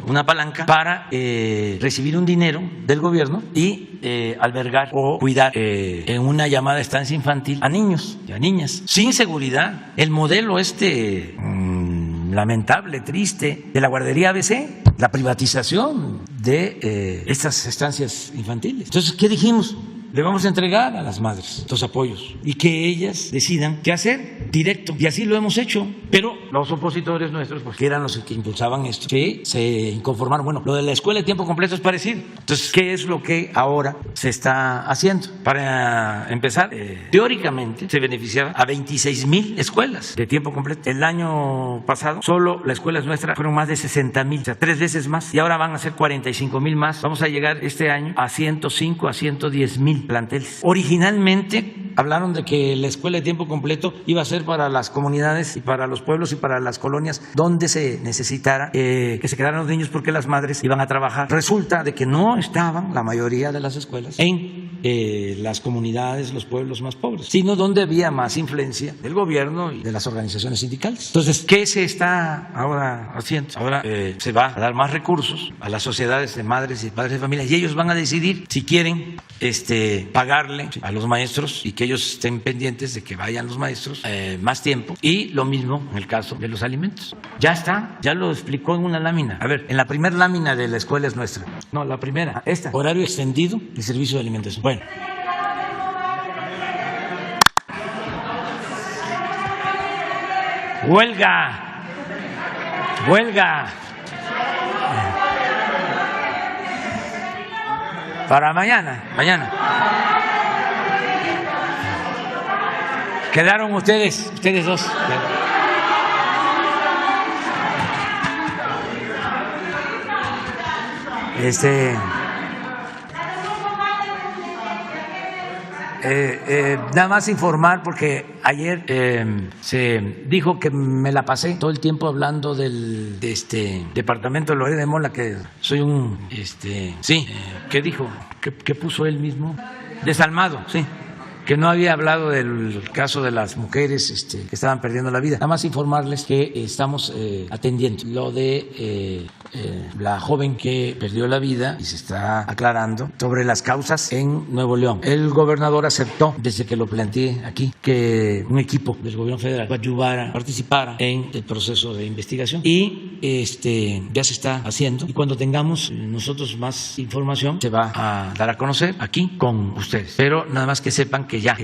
una palanca para recibir un dinero del gobierno y albergar o cuidar en una llamada estancia infantil a niños y a niñas sin seguridad. El modelo lamentable, triste, de la guardería ABC, la privatización de estas estancias infantiles. Entonces, ¿qué dijimos? Le vamos a entregar a las madres estos apoyos y que ellas decidan qué hacer directo. Y así lo hemos hecho. Pero los opositores nuestros, pues, que eran los que impulsaban esto, que se inconformaron. Bueno, lo de la escuela de tiempo completo es parecido. Entonces, ¿qué es lo que ahora se está haciendo? Para empezar, teóricamente se beneficiaba a 26,000 escuelas de tiempo completo. El año pasado, solo la escuela nuestra fueron más de 60,000, o sea, 3 veces más. Y ahora van a ser 45,000 más. Vamos a llegar este año a 105, a 110,000 planteles. Originalmente hablaron de que la escuela de tiempo completo iba a ser para las comunidades y para los pueblos y para las colonias donde se necesitara que se quedaran los niños porque las madres iban a trabajar. Resulta de que no estaban la mayoría de las escuelas en las comunidades, los pueblos más pobres, sino donde había más influencia del gobierno y de las organizaciones sindicales. Entonces, ¿qué se está ahora haciendo? Ahora se va a dar más recursos a las sociedades de madres y padres de familia y ellos van a decidir si quieren pagarle a los maestros y que ellos estén pendientes de que vayan los maestros más tiempo, y lo mismo en el caso de los alimentos. Ya está, ya lo explicó en una lámina. A ver, en la primera lámina de la escuela es nuestra. No, la primera, esta, horario extendido y servicio de alimentación. Bueno. Huelga. Para mañana. Quedaron ustedes dos. Nada más informar porque ayer se dijo que me la pasé todo el tiempo hablando del departamento de Loret de Mola, que soy ¿qué dijo? ¿Qué puso él mismo? Desalmado, sí. que no había hablado del caso de las mujeres que estaban perdiendo la vida. Nada más informarles que estamos atendiendo lo de la joven que perdió la vida y se está aclarando sobre las causas en Nuevo León. El gobernador aceptó, desde que lo planteé aquí, que un equipo del gobierno federal participara en el proceso de investigación y ya se está haciendo, y cuando tengamos nosotros más información se va a dar a conocer aquí con ustedes, pero nada más que sepan que ya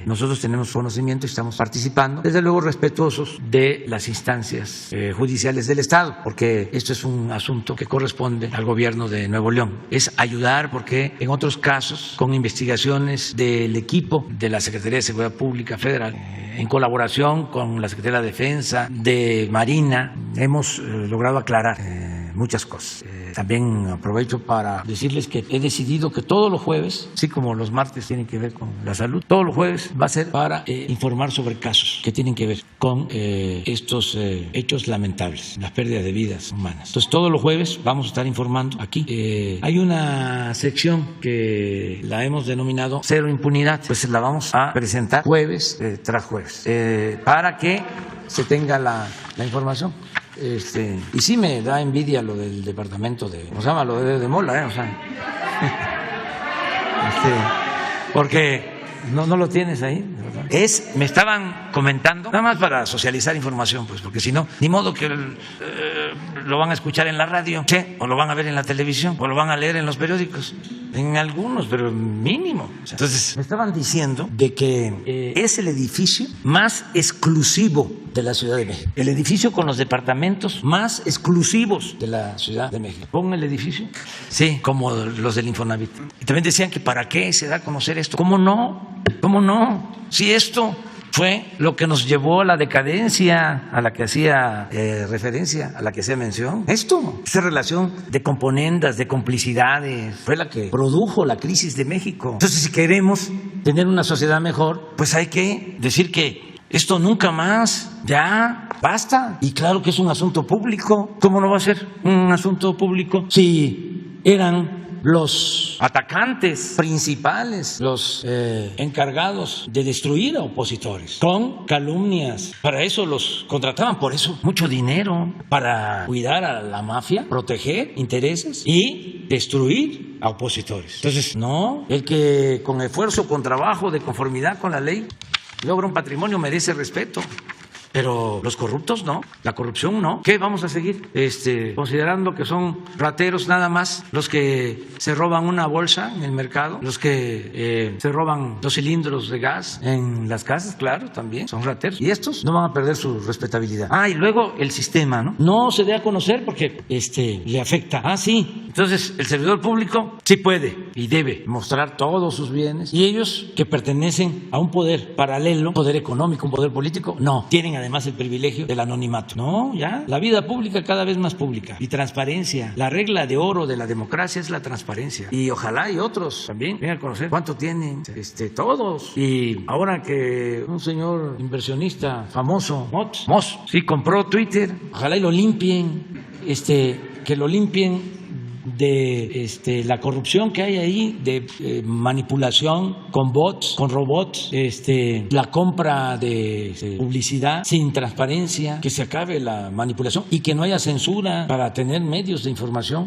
nosotros tenemos conocimiento y estamos participando, desde luego respetuosos de las instancias judiciales del Estado, porque esto es un asunto que corresponde al gobierno de Nuevo León. Es ayudar, porque en otros casos, con investigaciones del equipo de la Secretaría de Seguridad Pública Federal, en colaboración con la Secretaría de Defensa, de Marina, hemos logrado aclarar muchas cosas. También aprovecho para decirles que he decidido que todos los jueves, así como los martes tienen que ver con la salud, todos los jueves va a ser para informar sobre casos que tienen que ver con estos hechos lamentables, las pérdidas de vidas humanas. Entonces todos los jueves vamos a estar informando aquí. Hay una sección que la hemos denominado Cero Impunidad, pues la vamos a presentar jueves tras jueves, para que se tenga la información. Y sí me da envidia lo del departamento de, ¿cómo se llama? Lo de Mola, o sea, porque no lo tienes ahí, ¿verdad? Me estaban comentando, nada más para socializar información, pues, porque si no, ni modo que lo van a escuchar en la radio, o lo van a ver en la televisión, o lo van a leer en los periódicos, en algunos, pero mínimo. Entonces, me estaban diciendo de que es el edificio más exclusivo de la Ciudad de México, el edificio con los departamentos más exclusivos de la Ciudad de México. ¿Pon el edificio? Sí, como los del Infonavit. Y también decían que ¿para qué se da a conocer esto? ¿Cómo no? ¿Cómo no? Si esto fue lo que nos llevó a la decadencia a la que hacía referencia, a la que hacía mención. Esa relación de componendas, de complicidades, fue la que produjo la crisis de México. Entonces, si queremos tener una sociedad mejor, pues hay que decir que esto nunca más, ya, basta. Y claro que es un asunto público. ¿Cómo no va a ser un asunto público si eran los atacantes principales, los encargados de destruir a opositores con calumnias? Para eso los contrataban, por eso mucho dinero, para cuidar a la mafia, proteger intereses y destruir a opositores. Entonces, no, el que con esfuerzo, con trabajo, de conformidad con la ley, logra un patrimonio merece respeto. Pero los corruptos no, la corrupción no. ¿Qué vamos a seguir? Considerando que son rateros nada más los que se roban una bolsa en el mercado, los que se roban los cilindros de gas en las casas, claro, también son rateros. Y estos no van a perder su respetabilidad. Y luego el sistema, no se dé a conocer porque le afecta. Sí. Entonces el servidor público sí puede y debe mostrar todos sus bienes, y ellos que pertenecen a un poder paralelo, un poder económico, un poder político, no, tienen además el privilegio del anonimato. No, ya, la vida pública cada vez más pública. Y transparencia. La regla de oro de la democracia es la transparencia. Y ojalá y otros también vengan a conocer cuánto tienen todos. Y ahora que un señor inversionista famoso, Moss, sí, compró Twitter, ojalá y lo limpien, que lo limpien de la corrupción que hay ahí, de manipulación con bots, con robots, la compra de publicidad sin transparencia, que se acabe la manipulación y que no haya censura para tener medios de información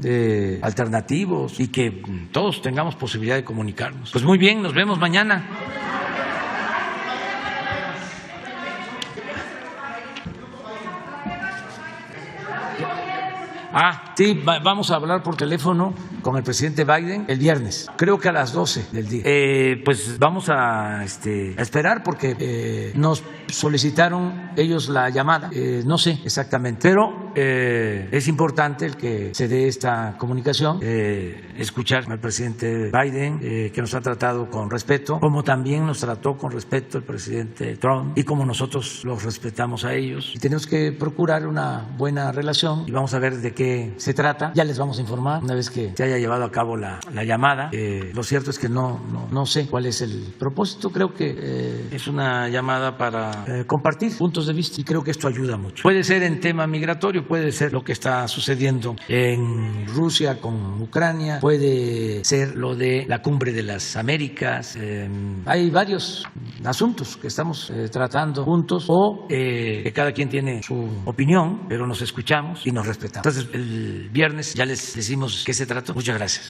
alternativos y que todos tengamos posibilidad de comunicarnos. Pues muy bien, nos vemos mañana. Sí, vamos a hablar por teléfono con el presidente Biden el viernes, creo que a las 12 del día. Pues vamos a esperar porque nos solicitaron ellos la llamada, no sé exactamente, pero es importante el que se dé esta comunicación, escuchar al presidente Biden, que nos ha tratado con respeto, como también nos trató con respeto el presidente Trump y como nosotros los respetamos a ellos. Y tenemos que procurar una buena relación y vamos a ver de qué se trata. Ya les vamos a informar una vez que se haya llevado a cabo la llamada. Lo cierto es que no sé cuál es el propósito. Creo que es una llamada para compartir puntos de vista y creo que esto ayuda mucho. Puede ser en tema migratorio, puede ser lo que está sucediendo en Rusia con Ucrania, puede ser lo de la Cumbre de las Américas. Hay varios asuntos que estamos tratando juntos o que cada quien tiene su opinión, pero nos escuchamos y nos respetamos. Entonces, el viernes ya les decimos qué se trató. Muchas gracias.